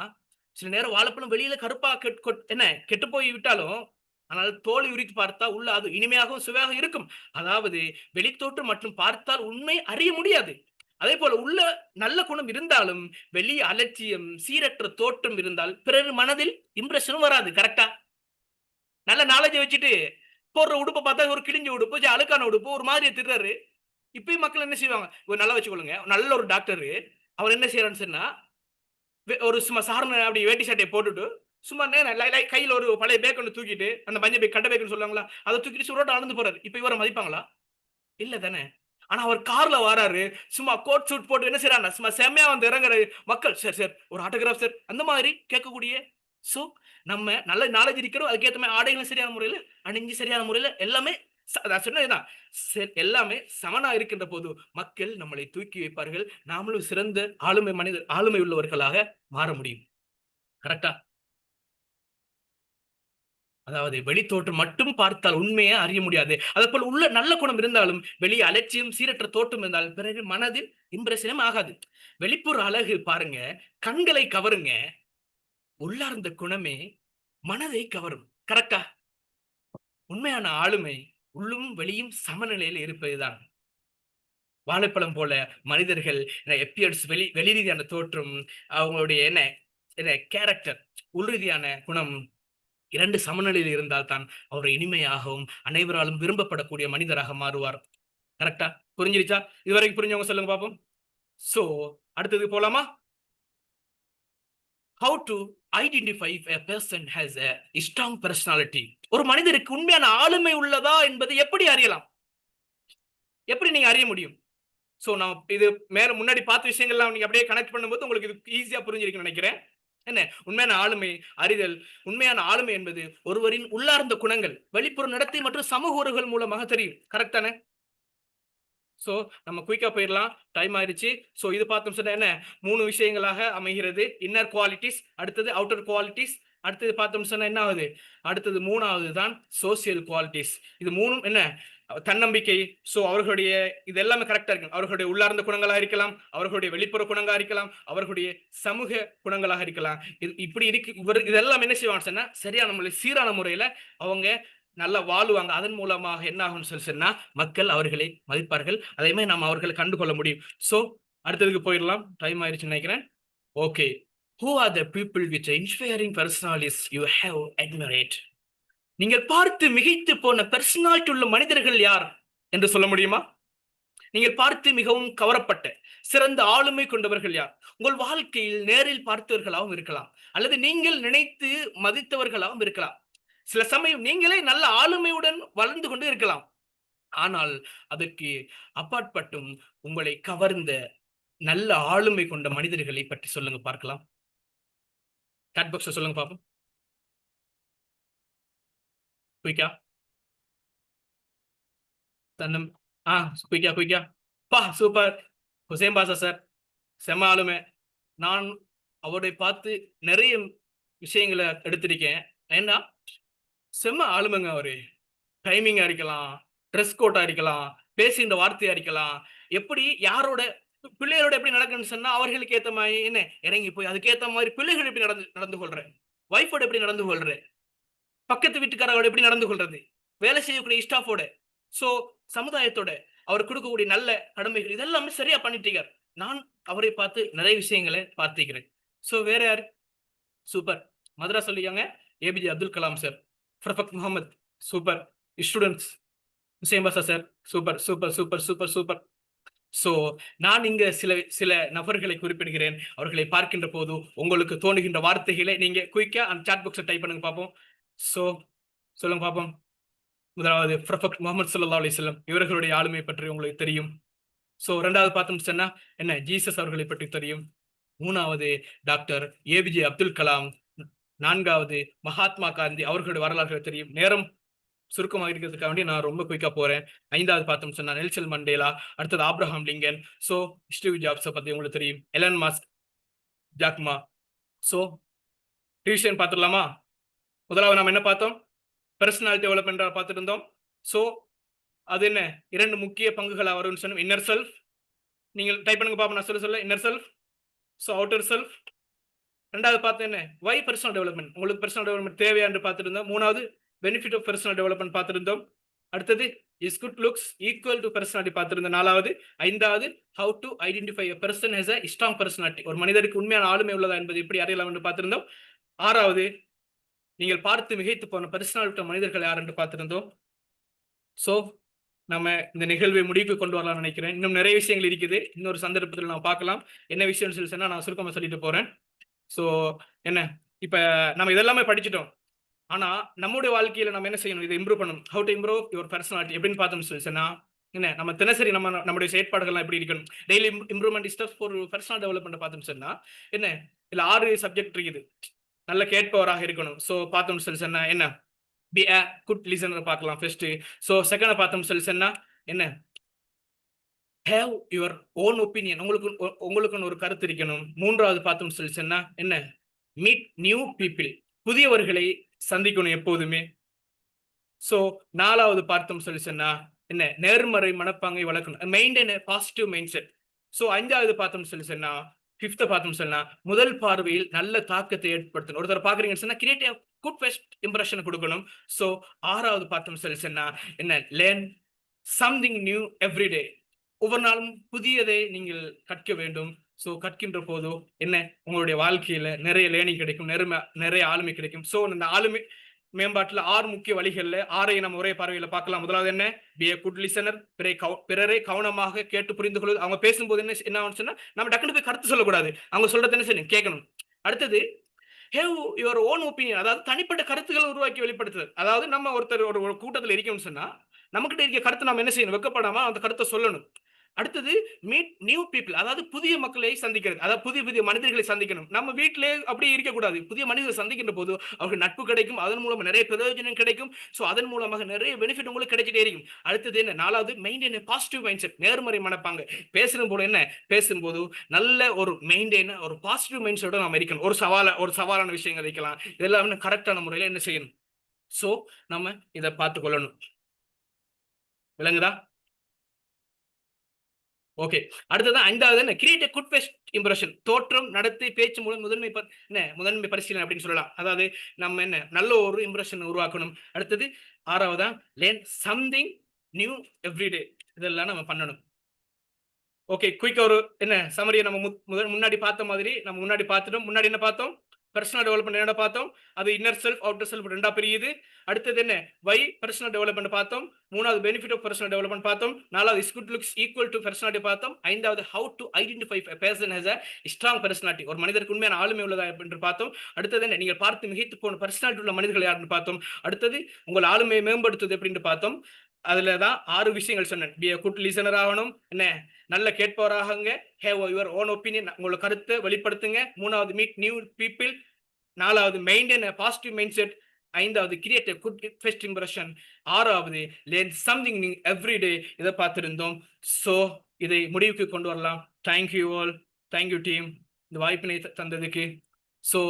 சில நேரம் வாழைப்பழம் வெளியில கருப்பா கெட்டு போய் விட்டாலும், ஆனால் தோலை உரித்து பார்த்தா உள்ள அது இனிமையாகவும், சுவையாக இருக்கும். அதாவது வெளித்தோற்றம் மற்றும் பார்த்தால் உண்மை அறிய முடியாது. அதேபோல உள்ள நல்ல குணம் இருந்தாலும், வெளிய அலட்சியம், சீரற்ற தோற்றம் இருந்தால் பிறர் மனதில் இம்ப்ரஷனும் வராது. கரெக்ட்டா? நல்ல நாலேட்ஜ வச்சுட்டு போடுற உடுப்ப பார்த்தா ஒரு கிழிஞ்ச உடுப்பு, அழுக்கான உடுப்பு, ஒரு மாதிரியா திரிறாரு. இப்பயும் மக்கள் என்ன செய்வாங்க? ஒரு நல்லா வச்சுக்கொள்ளுங்க. நல்ல ஒரு டாக்டரு, அவர் என்ன செய்றாருன்னு சொன்னா, ஒரு சும்மா சாதாரண அப்படி வேட்டி சட்டைய போட்டுட்டு, சும்மா நேரா கையில ஒரு பழைய பேக் ஒண்ணு தூக்கிட்டு, அந்த மஞ்ச பேக், கட்ட பேக்குன்னு சொல்லுவாங்கல்ல, அத தூக்கிட்டு ரோட்ல நடந்து போறாரு. இப்ப இவர மதிப்பாங்களா? இல்ல தானே! ஆனா அவர் கார்ல வாராரு. சும்மா கோட் சூட் போட்டு என்ன செய்றாருன்னா, சும்மா செம்மையா வந்து இறங்குறாரு. மக்கள் சார், சார் ஒரு ஆட்டோகிராப் சார். அந்த மாதிரி கேட்கக்கூடிய சோ, நம்ம நல்ல நாலேட்ஜ் இருக்கிறோம். அதுக்கேத்த மாரி ஆடைகளும் சரியான முறையில அணிஞ்சு சரியான முறையில எல்லாமே நான் சொன்னது தான். எல்லாமே சமனா இருக்கின்ற போது மக்கள் நம்மளை தூக்கி வைப்பார்கள். நாமளும் சிறந்த ஆளுமை உள்ளவர்களாக மாற முடியும். கரெக்ட்டா? அதாவது வெளித்தோற்றம் மட்டும் பார்த்தால் உண்மையை அறிய முடியாது. அதேபோல உள்ள நல்ல குணம் இருந்தாலும், வெளிய அலட்சியம், சீரற்ற தோற்றம் இருந்தாலும் பிறகு மனதில் இம்ப்ரஷனும் ஆகாது. வெளிப்புற அழகு பாருங்க, கண்களை கவருங்க. உள்ளார்ந்த குணமே மனதை கவரும். கரெக்ட்டா? உண்மையான ஆளுமை உள்ளும் வெளியும் சமநிலையில் இருப்பதுதான். வாழைப்பழம் போல மனிதர்கள் அப்பியர்ஸ் வெளி ரீதியான தோற்றம், அவங்களுடைய என்ன என்ன கேரக்டர் உள் ரீதியான குணம் 2 சமநிலையில் இருந்தால் தான் அவர் இனிமையாகவும், அனைவராலும் விரும்பப்படக்கூடிய மனிதராக மாறுவார். கரெக்ட்டா? புரிஞ்சிருச்சா? இதுவரைக்கும் புரிஞ்சவங்க சொல்லுங்க பாப்போம். சோ, அடுத்தது போலாமா? How to identify if a person has a strong personality. ஒரு மனிதருக்கு உண்மையான ஆளுமை உள்ளதா என்பதை எப்படி அறியலாம்? எப்படி நீங்க அறிய முடியும்? சோ, நான் இது முன்னாடி பார்த்த விஷயங்கள்லாம் நீங்க அப்படியே கனெக்ட் பண்ணும்போது உங்களுக்கு இது ஈஸியா புரிஞ்சிருக்கும்னு நெனைக்கிறேன். என்ன? உண்மையான ஆளுமை அறிதல். உண்மையான ஆளுமை என்பது ஒருவரின் உள்ளார்ந்த குணங்கள், வெளிப்புற நடத்தை மற்றும் சமூக உறவுகள் மூலமாக தெரியும். கரெக்ட் தானே? சோ, நம்ம குயிக்கா போயிரலாம். டைம் ஆயிருச்சு. சோ, இது பார்த்தோம் சொன்னா என்ன? 3 விஷயங்களாக அமைகிறது. இன்னர் குவாலிட்டீஸ், அடுத்தது அவுட்டர் குவாலிட்டீஸ், அடுத்தது பார்த்தோம் சொன்னா என்ன ஆகுது? அடுத்தது 3வது தான் சோசியல் குவாலிட்டீஸ். இது 3ம் என்ன? தன்னம்பிக்கை. சோ, அவர்களுடைய இது எல்லாமே கரெக்ட்டா இருக்கு. அவர்களுடைய உள்ளார்ந்த குணங்களா இருக்கலாம், அவர்களுடைய வெளிப்புற குணங்களா இருக்கலாம், அவர்களுடைய சமூக குணங்களாக இருக்கலாம். இது இப்படி இருக்கு. இதெல்லாம் என்ன செய்வாங்கன்னு சொன்னா, சரியான முறையில, சீரான முறையில அவங்க நல்லா வாழுவாங்க. அதன் மூலமாக என்ன ஆகும்னு சொல்லி சொன்னா, மக்கள் அவர்களை மதிப்பார்கள். அதே மாரி நம்ம அவர்கள கண்டுகொள்ள முடியும். சோ, அடுத்ததுக்கு போயிரலாம். டைம் ஆயிருச்சுன்னு நெனைக்கிறேன். Okay. Who are the people with inspiring personalities you have admired? நீங்கள் பார்த்து மிகைத்து போன பெர்சனாலிட்டி உள்ள மனிதர்கள் யார் என்று சொல்ல முடியுமா? நீங்கள் பார்த்து மிகவும் கவரப்பட்ட சிறந்த ஆளுமை கொண்டவர்கள் யார்? உங்கள் வாழ்க்கையில் நேரில் பார்த்தவர்களாகவும் இருக்கலாம், அல்லது நீங்கள் நினைத்து மதித்தவர்களாகவும் இருக்கலாம். சில சமயம் நீங்களே நல்ல ஆளுமையுடன் வளர்ந்து கொண்டு இருக்கலாம். ஆனால் அதற்கு அப்பாற்பட்டும் உங்களை கவர்ந்த நல்ல ஆளுமை கொண்ட மனிதர்களை பற்றி சொல்லுங்க பார்க்கலாம். சாட் பாக்ஸ்ல சொல்லுங்க பாப்போம். குயிக்கா. தன்னம் ஆ குயிக்கா, குயிக்கா. சூப்பர். ஹுசேன் பாஷா சார். செம்ம ஆளுமை. நான் அவரை பார்த்து நிறைய விஷயங்கள எடுத்திருக்கேன். ஏன்னா, செம்ம ஆளுமைங்க அவரு. டைமிங்கா இருக்கலாம், டிரெஸ் கோட்டா இருக்கலாம், பேசுகின்ற வார்த்தையா இருக்கலாம். எப்படி யாரோட பிள்ளைகளோட எப்படி நடக்கணும்னு சொன்னா, அவர்களுக்கு ஏத்த மாரி என்ன இறங்கி போய் அதுக்கேத்த மாரி பிள்ளைகள் எப்படி நடந்து நடந்து கொள்ற? வைஃப்போட எப்படி நடந்து கொள்ற? பக்கத்து வீட்டுக்காரரோட எப்படி நடந்து கொள்றது? வேலை செய்யக்கூடிய ஸ்டாஃப்போட, சோ சமுதாயத்தோட அவர் குடுக்கக்கூடிய நல்ல கடமைகள் இதெல்லாமே சரியா பண்ணிட்டு இருக்காரு. நான் அவரை பார்த்து நிறைய விஷயங்களை பார்த்திருக்கிறேன். சோ வேற யாரு? சூப்பர். மதுரா சொல்லியாங்க. APJ Abdul Kalam sir. Perfect Mohammed. Super. Students. Hussain Basha sir. Super, super, super, super, super. So நான் இங்க சில சில நபர்களை குறிப்பிடுகிறேன். அவர்களை பார்க்கின்ற போது உங்களுக்கு தோணுகின்ற வார்த்தைகளை நீங்க குயிக்கா அந்த சாட் பாக்ஸ்ல டைப் பண்ணுங்க பார்ப்போம். சோ சொல்லுங்க பார்ப்போம். முதலாவது ப்ரொஃபெட் முகமது ஸல்லல்லாஹு அலைஹி வஸல்லம் இவர்களுடைய ஆளுமை பற்றி உங்களுக்கு தெரியும். சோ 2வது பார்த்தோம்னு சொன்னா என்ன ஜீசஸ் அவர்களை பற்றி தெரியும். 3வது டாக்டர் ஏபிஜே அப்துல் கலாம். 4வது மகாத்மா காந்தி அவர்களுடைய வரலாறுகள் தெரியும். நேரம் சுருக்கமாக இருக்கிறதுக்காண்டி நான் ரொம்ப குயிக்கா போறேன். 5வது பார்த்தோம்னு சொன்னா நெல்சன் மண்டேலா, அடுத்தது Abraham Lincoln. So Steve Jobs பத்தி உங்களுக்கு தெரியும். Elon Musk, Jack Ma. So revision பார்த்துடலாமா? முதலாவது நாம என்ன பார்த்தோம்? பர்சனாலிட்டி டெவலப்மெண்ட் பார்த்துட்டு இருந்தோம். சோ அது என்ன 2 முக்கிய பங்குகளா வரும்னு சொன்னோம். Inner self. நீங்கள் டைப் பண்ணுங்க பாப்போம். நான் சொல்ல inner self. So outer self. 2வது பார்த்து என்ன வை பர்சனல் டெவலப்மெண்ட். உங்களுக்கு பர்சனல் டெவலப்மெண்ட் தேவையா என்று பார்த்துட்டு இருந்தோம். 3வது பெனிஃபிட் ஆஃப் பர்சனல் டெவலப்மெண்ட் பார்த்துட்டு இருந்தோம். அடுத்தது is good looks equal to personality பார்த்திருந்தோம். 4வது 5வது how to identify a person has a strong personality. ஒரு மனிதருக்கு உண்மையான ஆளுமை உள்ளதா என்பது எப்படி அறியலாம் என்று பார்த்திருந்தோம். 6வது நீங்கள் பார்த்து மிகைத்து போன பர்சனாலிட்டி மனிதர்கள் யார் என்று பார்த்திருந்தோம். சோ நம்ம இந்த நிகழ்வை முடிவுக்கு கொண்டு வரலாம் நினைக்கிறேன். இன்னும் நிறைய விஷயங்கள் இருக்குது. இன்னொரு சந்தர்ப்பத்தில் நான் பார்க்கலாம். என்ன விஷயம்னு சொல்லி சொன்னா நான் சுருக்கமா சொல்லிட்டு போறேன். சோ என்ன இப்ப நம்ம இதெல்லாமே படிச்சிட்டோம். ஆனா நம்முடைய வாழ்க்கையில நம்ம என்ன செய்யணும்? இதை இம்ப்ரூவ் பண்ணணும். How to improve your personality எப்படின்னு பார்த்தோம்னு சொல்லி சொன்னா என்ன நம்ம தினசரி நம்முடைய செயற்பாடுகள்லாம் எப்படி இருக்கணும்? Daily improvement steps for personal development பார்த்தோம்னு சொன்னா என்ன இல்ல 6 சப்ஜெக்ட் இருக்குது. நல்ல கேட்பவராக இருக்கணும். சோ பார்த்தோம்னு சொல்லி சொன்னா என்ன பி a குட் லிசனர் பார்க்கலாம் ஃபர்ஸ்ட். சோ செகண்ட் பார்த்தோம்னு சொல்லி சொன்னா என்ன ஹேவ் யுவர் ஓன் ஒப்பீனியன். உங்களுக்குன்னு ஒரு கருத்து இருக்கணும். 3வது பார்த்தோம்னு சொல்லி சொன்னா என்ன மீட் நியூ பீப்பிள். புதியவர்களை சந்திக்கணும் எப்போதுமே. சோ 4வது பார்த்தோம் சொல்லி சொன்னா என்ன நேர்மறை மனப்பாங்கை வளர்க்கணும். Maintain positive mind set. So 5வது பார்த்தோம் சொல்லி சொன்னா 5th பார்த்தோம் சொன்னா முதல் பார்வையில் நல்ல தாக்கத்தை ஏற்படுத்தணும். ஒருத்தர் பாக்குறீங்கன்னு சொன்னா கிரியேட் குட் ஃபர்ஸ்ட் இம்ப்ரெஷன் கொடுக்கணும். சோ 6வது பார்த்தோம் சொல்லி சொன்னா என்ன லேர்ன் சம்திங் நியூ எவ்ரிடே. ஒவ்வொரு நாளும் புதியதை நீங்கள் கற்க வேண்டும். சோ கற்கின்ற போதோ என்ன உங்களுடைய வாழ்க்கையில நிறைய லேர்னிங் கிடைக்கும், நிறைய ஆளுமை கிடைக்கும். சோ இந்த ஆளுமை மேம்பாட்டுல 6 முக்கிய வழிகள்ல 6ஐ நம்ம ஒரே பார்வையில பார்க்கலாம். முதலாவது என்ன பி a குட் லிசனர். பிறரை கவனமாக கேட்டு புரிந்து கொள்வது. அவங்க பேசும்போது என்ன ஆகும்னு சொன்னா நம்ம டக்குனு போய் கருத்து சொல்லக்கூடாது. அவங்க சொல்றது என்ன செய்யணும் கேட்கணும். அடுத்தது ஹேவ் யுவர் ஓன் ஒப்பீனியன். அதாவது தனிப்பட்ட கருத்துக்களை உருவாக்கி வெளிப்படுத்துறது. அதாவது நம்ம ஒருத்தர் ஒரு கூட்டத்தில் இருக்கணும்னு சொன்னா நம்மகிட்ட இருக்க கருத்து நம்ம என்ன செய்யணும்? வெக்கப்படாம அந்த கருத்தை சொல்லணும். அடுத்தது மீட் நியூ பீப்பிள். அதாவது புதிய மக்களை சந்திக்கிறது. அதாவது புதிய புதிய மனிதர்களை சந்திக்கணும். நம்ம வீட்டிலே அப்படியே இருக்கக்கூடாது. புதிய மனிதர்களை சந்திக்கின்ற போது அவருக்கு நட்பு கிடைக்கும். அதன் மூலமா நிறைய பிரயோஜனம் கிடைக்கும். சோ அதன் மூலமாக நிறைய பெனிஃபிட் உங்களுக்கு கிடைச்சிட்டே இருக்கும். அடுத்தது என்ன 4வது மெயின்டைன் பாசிட்டிவ் மைண்ட் செட். நேர்மறை மனப்பாங்க. பேசும்போது என்ன பேசும்போது நல்ல ஒரு மெயின்டைன் ஒரு பாசிட்டிவ் மைண்ட் செட்டோட நாம இருக்கணும். ஒரு சவாலான விஷயங்கள் இருக்கலாம். இதெல்லாம் கரெக்டான முறையில என்ன செய்யணும்? சோ நம்ம இதை பார்த்து கொள்ளணும். விளங்குதா? ஓகே. அடுத்ததான் 5வது என்ன create a good first impression. தோற்றம், நடத்தை, பேச்சு மூலம் முதன்மை பரிசீலனை அப்படின்னு சொல்லலாம். அதாவது நம்ம என்ன நல்ல ஒரு இம்ப்ரெஷன் உருவாக்கணும். அடுத்தது 6வதா லேர்ன் சம்திங் நியூ எவ்ரிடே. இதெல்லாம் நம்ம பண்ணணும். ஓகே குயிக்கா ஒரு என்ன சமரியை நம்ம முன்னாடி பார்த்த மாதிரி நம்ம முன்னாடி பார்த்துட்டோம். முன்னாடி என்ன பார்த்தோம்? பர்சனல் டெவலப்மெண்ட் என்ன பார்த்தோம்? அது இன்னர் செல்ஃப் அவுட்டர் செல்ஃப் ரெண்டா பிரியுது. அடுத்தது என்ன வை பர்சனல் டெவலப்மெண்ட் பார்த்தோம். 3வது பெனிஃபிட் ஆஃப் பர்சனல் டெவலப்மெண்ட் பார்த்தோம். 4வது is good looks equal to personality பார்த்தோம். 5வது how to identify a person has a strong personality. ஒரு மனிதருக்கு உண்மையான ஆளுமை உள்ளதா என்று பார்த்தோம். அடுத்தது என்ன நீங்கள் பார்த்து மிகைத்து போன பர்சனாலிட்டி உள்ள மனிதர்கள் யாருன்னு பார்த்தோம். அடுத்தது உங்கள் ஆளுமையை மேம்படுத்துவது எப்படின்னு பார்த்தோம். அதுலதான் 6 விஷயங்கள் சொன்னேன். பி a குட் லிசனர் ஆகணும். என்ன நல்ல கேட்பவராகுங்க. Have your own opinion. உங்களோட கருத்தை வெளிப்படுத்துங்க. 3வது மீட் நியூ பீப்பிள். 4வது மெயின்டைன் பாசிட்டிவ் மைண்ட் செட். 5வது create a good first impression. 6வது லேர்ன் சம்திங் நியூ எவ்ரிடே. இதை பார்த்திருந்தோம். சோ இதை முடிவுக்கு கொண்டு வரலாம். Thank you all. தேங்க்யூ டீம் இந்த வாய்ப்பினை தந்ததுக்கு. So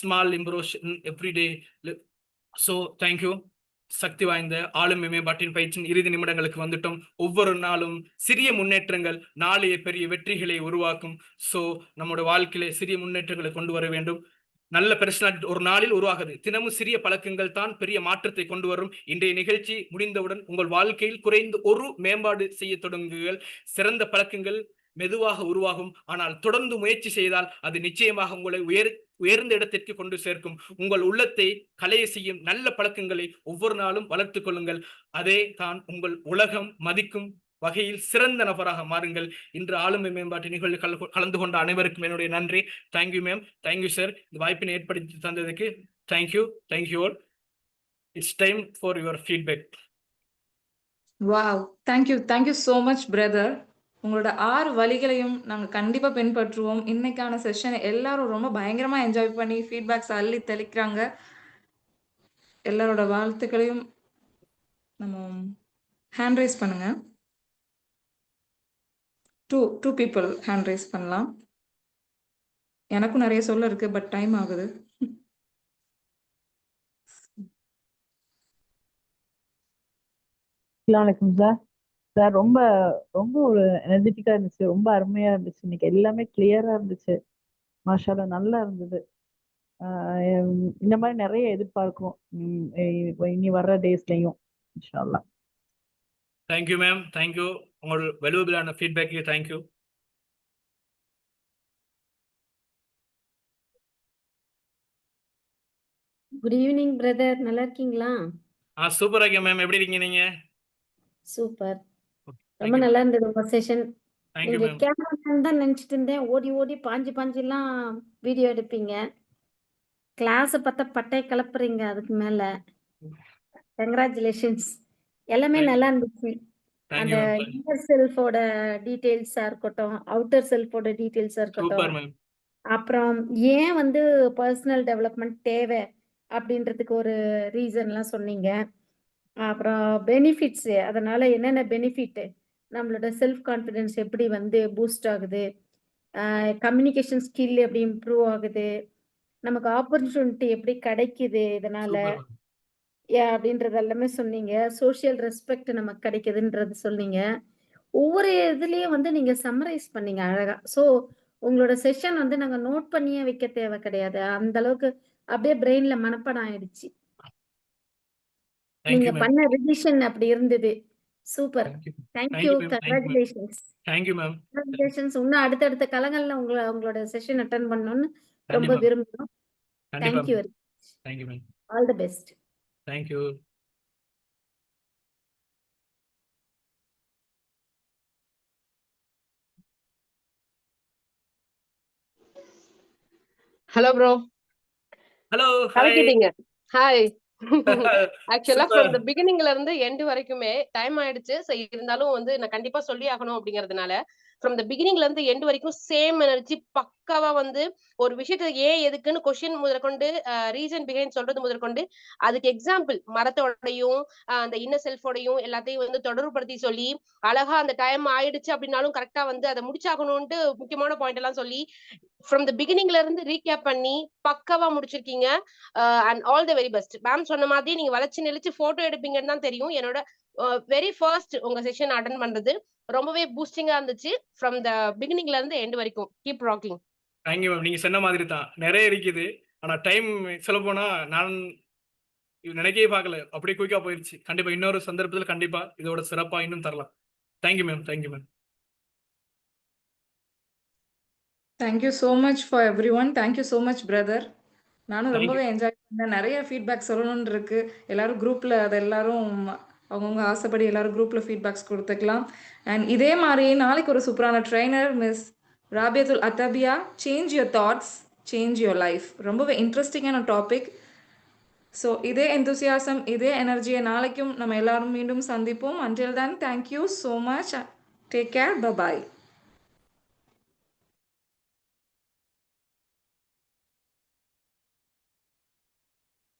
small improvement every day. So thank you. சக்தி வாய்ந்த ஆளுமை மேம்பாட்டின் பயிற்சியின் இறுதி நிமிடங்களுக்கு வந்துட்டோம். ஒவ்வொரு நாளும் சிறிய முன்னேற்றங்கள் நாளைய பெரிய வெற்றிகளை உருவாக்கும். சோ நம்முடைய வாழ்க்கையில சிறிய முன்னேற்றங்களை கொண்டு வர வேண்டும். நல்ல பர்சனாலிட்டி ஒரு நாளில் உருவாகுது. தினமும் சிறிய பழக்கங்கள் தான் பெரிய மாற்றத்தை கொண்டு வரும். இன்றைய நிகழ்ச்சி முடிந்தவுடன் உங்கள் வாழ்க்கையில் குறைந்து ஒரு மேம்பாடு செய்ய தொடங்குங்கள். சிறந்த பழக்கங்கள் மெதுவாக உருவாகும். ஆனால் தொடர்ந்து முயற்சி செய்தால் அது நிச்சயமாக உங்களை உயர்ந்த இடத்திற்கு கொண்டு சேர்க்கும். உங்கள் உள்ளத்தை கலைய செய்யும் நல்ல பழக்கங்களை ஒவ்வொரு நாளும் வளர்த்துக் கொள்ளுங்கள். அதே தான் உங்கள் உலகம் மதிக்கும் வகையில் சிறந்த நபராக மாறுங்கள். இன்று ஆளுமை மேம்பாட்டு நிகழ்வில் கலந்து கொண்ட அனைவருக்கும் என்னுடைய நன்றி. Thank you ma'am, thank you sir. இந்த வாய்ப்பினை ஏற்படுத்தி தந்ததுக்கு thank you, thank you all. It's time for your feedback. Wow, thank you so much brother. உங்களோட 6 வழிகளையும் நாங்கள் கண்டிப்பாக பின்பற்றுவோம். இன்னைக்கான செஷன் எல்லாரும் ரொம்ப பயங்கரமாக என்ஜாய் பண்ணி ஃபீட்பேக்ஸ் அள்ளி தெளிக்கிறாங்க. எல்லாரோட வாழ்த்துக்களையும் நம்ம ஹேண்ட் ரைஸ் பண்ணுங்க. டூ பீப்புள் ஹேண்ட் ரைஸ் பண்ணலாம். எனக்கும் நிறைய சொல்ல இருக்கு, பட் டைம் ஆகுது. வணக்கம் சார். சார் ரொம்ப ரொம்ப ஒரு எனர்ஜெட்டிக்கா இருந்துச்சு, ரொம்ப அருமையா இருந்துச்சு. இன்னைக்கு எல்லாமே கிளியரா இருந்துச்சு. மாஷால்லா நல்லா இருந்தது. இந்த மாதிரி நிறைய எதிர்பார்க்கிறோம் இனி வர்ற டேஸ்லயும் இன்ஷா அல்லாஹ். Thank you ma'am, thank you. உங்கள் வேல்யூபிளான ஃபீட்பேக்கு தேங்க்யூ. குட் ஈவினிங் பிரதர், நல்லா இருக்கீங்களா? சூப்பரா இருக்கேன் மேம். எப்படி இருக்கீங்க நீங்க? சூப்பர், ரொம்ப நல்லா இருந்தது உங்க செஷன். தேங்க்யூ நீங்க மேம். கேமராமேன் தான் நினைச்சிட்டு இருந்தேன். ஓடி ஓடி பாஞ்சு எல்லாம் வீடியோ எடுப்பீங்க. கிளாஸ் பார்த்தா பட்டை கலப்புறீங்க. அதுக்கு மேல கங்க்ராச்சுலேஷன்ஸ். எல்லாமே நல்லா இருந்துச்சு. அந்த இன்னர் செல்ஃபோட டீடைல்ஸா இருக்கட்டும், அவுட்டர் செல்ஃபோட டீடைல்ஸா சூப்பர் இருக்கட்டும், மேம். அப்புறம் ஏன் வந்து பர்சனல் டெவலப்மெண்ட் தேவை அப்படின்றதுக்கு ஒரு ரீசன்லாம் சொன்னீங்க. அப்புறம் பெனிஃபிட்ஸ், அதனால என்னென்ன பெனிஃபிட், நம்மளோட செல்ஃப் கான்ஃபிடென்ஸ் எப்படி வந்து பூஸ்ட் ஆகுது, கம்யூனிகேஷன் ஸ்கில் எப்படி இம்ப்ரூவ் ஆகுது, நமக்கு ஆப்பர்ச்சுனிட்டி எப்படி கிடைக்குது இதனால அப்படின்றது எல்லாமே சொன்னீங்க. சோஷியல் ரெஸ்பெக்ட் நமக்கு கிடைக்குதுன்றது சொன்னீங்க. ஒவ்வொரு இதுலயும் வந்து நீங்க சம்மரைஸ் பண்ணீங்க அழகா. ஸோ உங்களோட செஷன் வந்து நாங்க நோட் பண்ணியே வைக்க தேவை கிடையாது. அந்த அளவுக்கு அப்படியே பிரெயின்ல மனப்பாடம் ஆயிடுச்சு. நீங்க பண்ண ரிவிஷன் அப்படி இருந்தது. Super, thank you, congratulations. Thank you ma'am. Congratulations. இன்னும் அடுத்தடுத்த காலங்கள்ல உங்களோட செஷன் அட்டெண்ட் பண்ணணும்னு ரொம்ப விரும்புறோம். Thank you very much. Thank you ma'am. All the best. Thank you. Hello bro. Hello, கலக்கிட்டீங்க. ஹாய். ஆக்சுவலா ஃப்ரம் தி பிகினிங்ல இருந்து எண்ட் வரைக்குமே டைம் ஆயிடுச்சு. இருந்தாலும் வந்து நான் கண்டிப்பா சொல்லி ஆகணும் அப்படிங்கறதுனால ஃப்ரம் தி பிகினிங்ல இருந்து எண்ட் வரைக்கும் சேம் எனர்ஜி பக்காவா வந்து ஒரு விஷயத்தை ஏன் எதுக்குன்னு கொஸ்டின் முதற்கொண்டு ரீசன் பிஹைண்ட் சொல்றது முதற்கொண்டு அதுக்கு எக்ஸாம்பிள் மரத்தோடையும் அந்த இன்னர் செல்ஃபோடையும் எல்லாத்தையும் வந்து தொடர்புபடுத்தி சொல்லி அழகா அந்த டைம் ஆயிடுச்சு அப்படின்னாலும் கரெக்டா வந்து அதை முடிச்சாகணும்ட்டு முக்கியமான பாயிண்ட் எல்லாம் சொல்லி ஃப்ரம் தி பிகினிங்ல இருந்து ரீகேப் பண்ணி பக்காவா முடிச்சிருக்கீங்க. And all the very best. Ma'am சொன்ன மாதிரி நீங்க வளைச்சு நெளிச்சு போட்டோ எடுப்பீங்கன்னு தான் தெரியும். என்னோட வெரி ஃபர்ஸ்ட் உங்க செஷன் அட்டெண்ட் பண்றது ரொம்பவே பூஸ்டிங்கா இருந்துச்சு. ஃப்ரம் தி பிகினிங்ல இருந்து எண்ட் வரைக்கும் கீப் ராக்கிங். Thank you ma'am. நீங்க சொன்ன மாதிரி தான் நிறைய இருக்குது. ஆனா டைம் சொல்ல போனா நான் நினைக்கவே பார்க்கல, அப்படியே குயிக்கா போயிருச்சு. கண்டிப்பா இன்னொரு சந்தர்ப்பத்தில் கண்டிப்பா இதோட சிறப்பா இன்னும் தரலாம். Thank you ma'am, thank you ma'am. Thank you so much for every one. Thank you so much brother. நானும் ரொம்பவே என்ஜாய் பண்ணேன். நிறைய ஃபீட்பேக் சொல்லணும்னு இருக்கு. எல்லாரும் குரூப்பில் அதை எல்லாரும் அவங்கவுங்க ஆசைப்படி எல்லாரும் குரூப்பில் ஃபீட்பேக்ஸ் கொடுத்துக்கலாம். அண்ட் இதே மாதிரி நாளைக்கு ஒரு சூப்பரான trainer miss Rabiyathul Athabiya, change your thoughts change your life, ரொம்பவே இன்ட்ரெஸ்டிங்கான டாபிக். ஸோ இதே எந்தூசியாசம், இதே எனர்ஜியை நாளைக்கும் நம்ம எல்லாரும் மீண்டும் சந்திப்போம். Until then, thank you so much. Take care. By.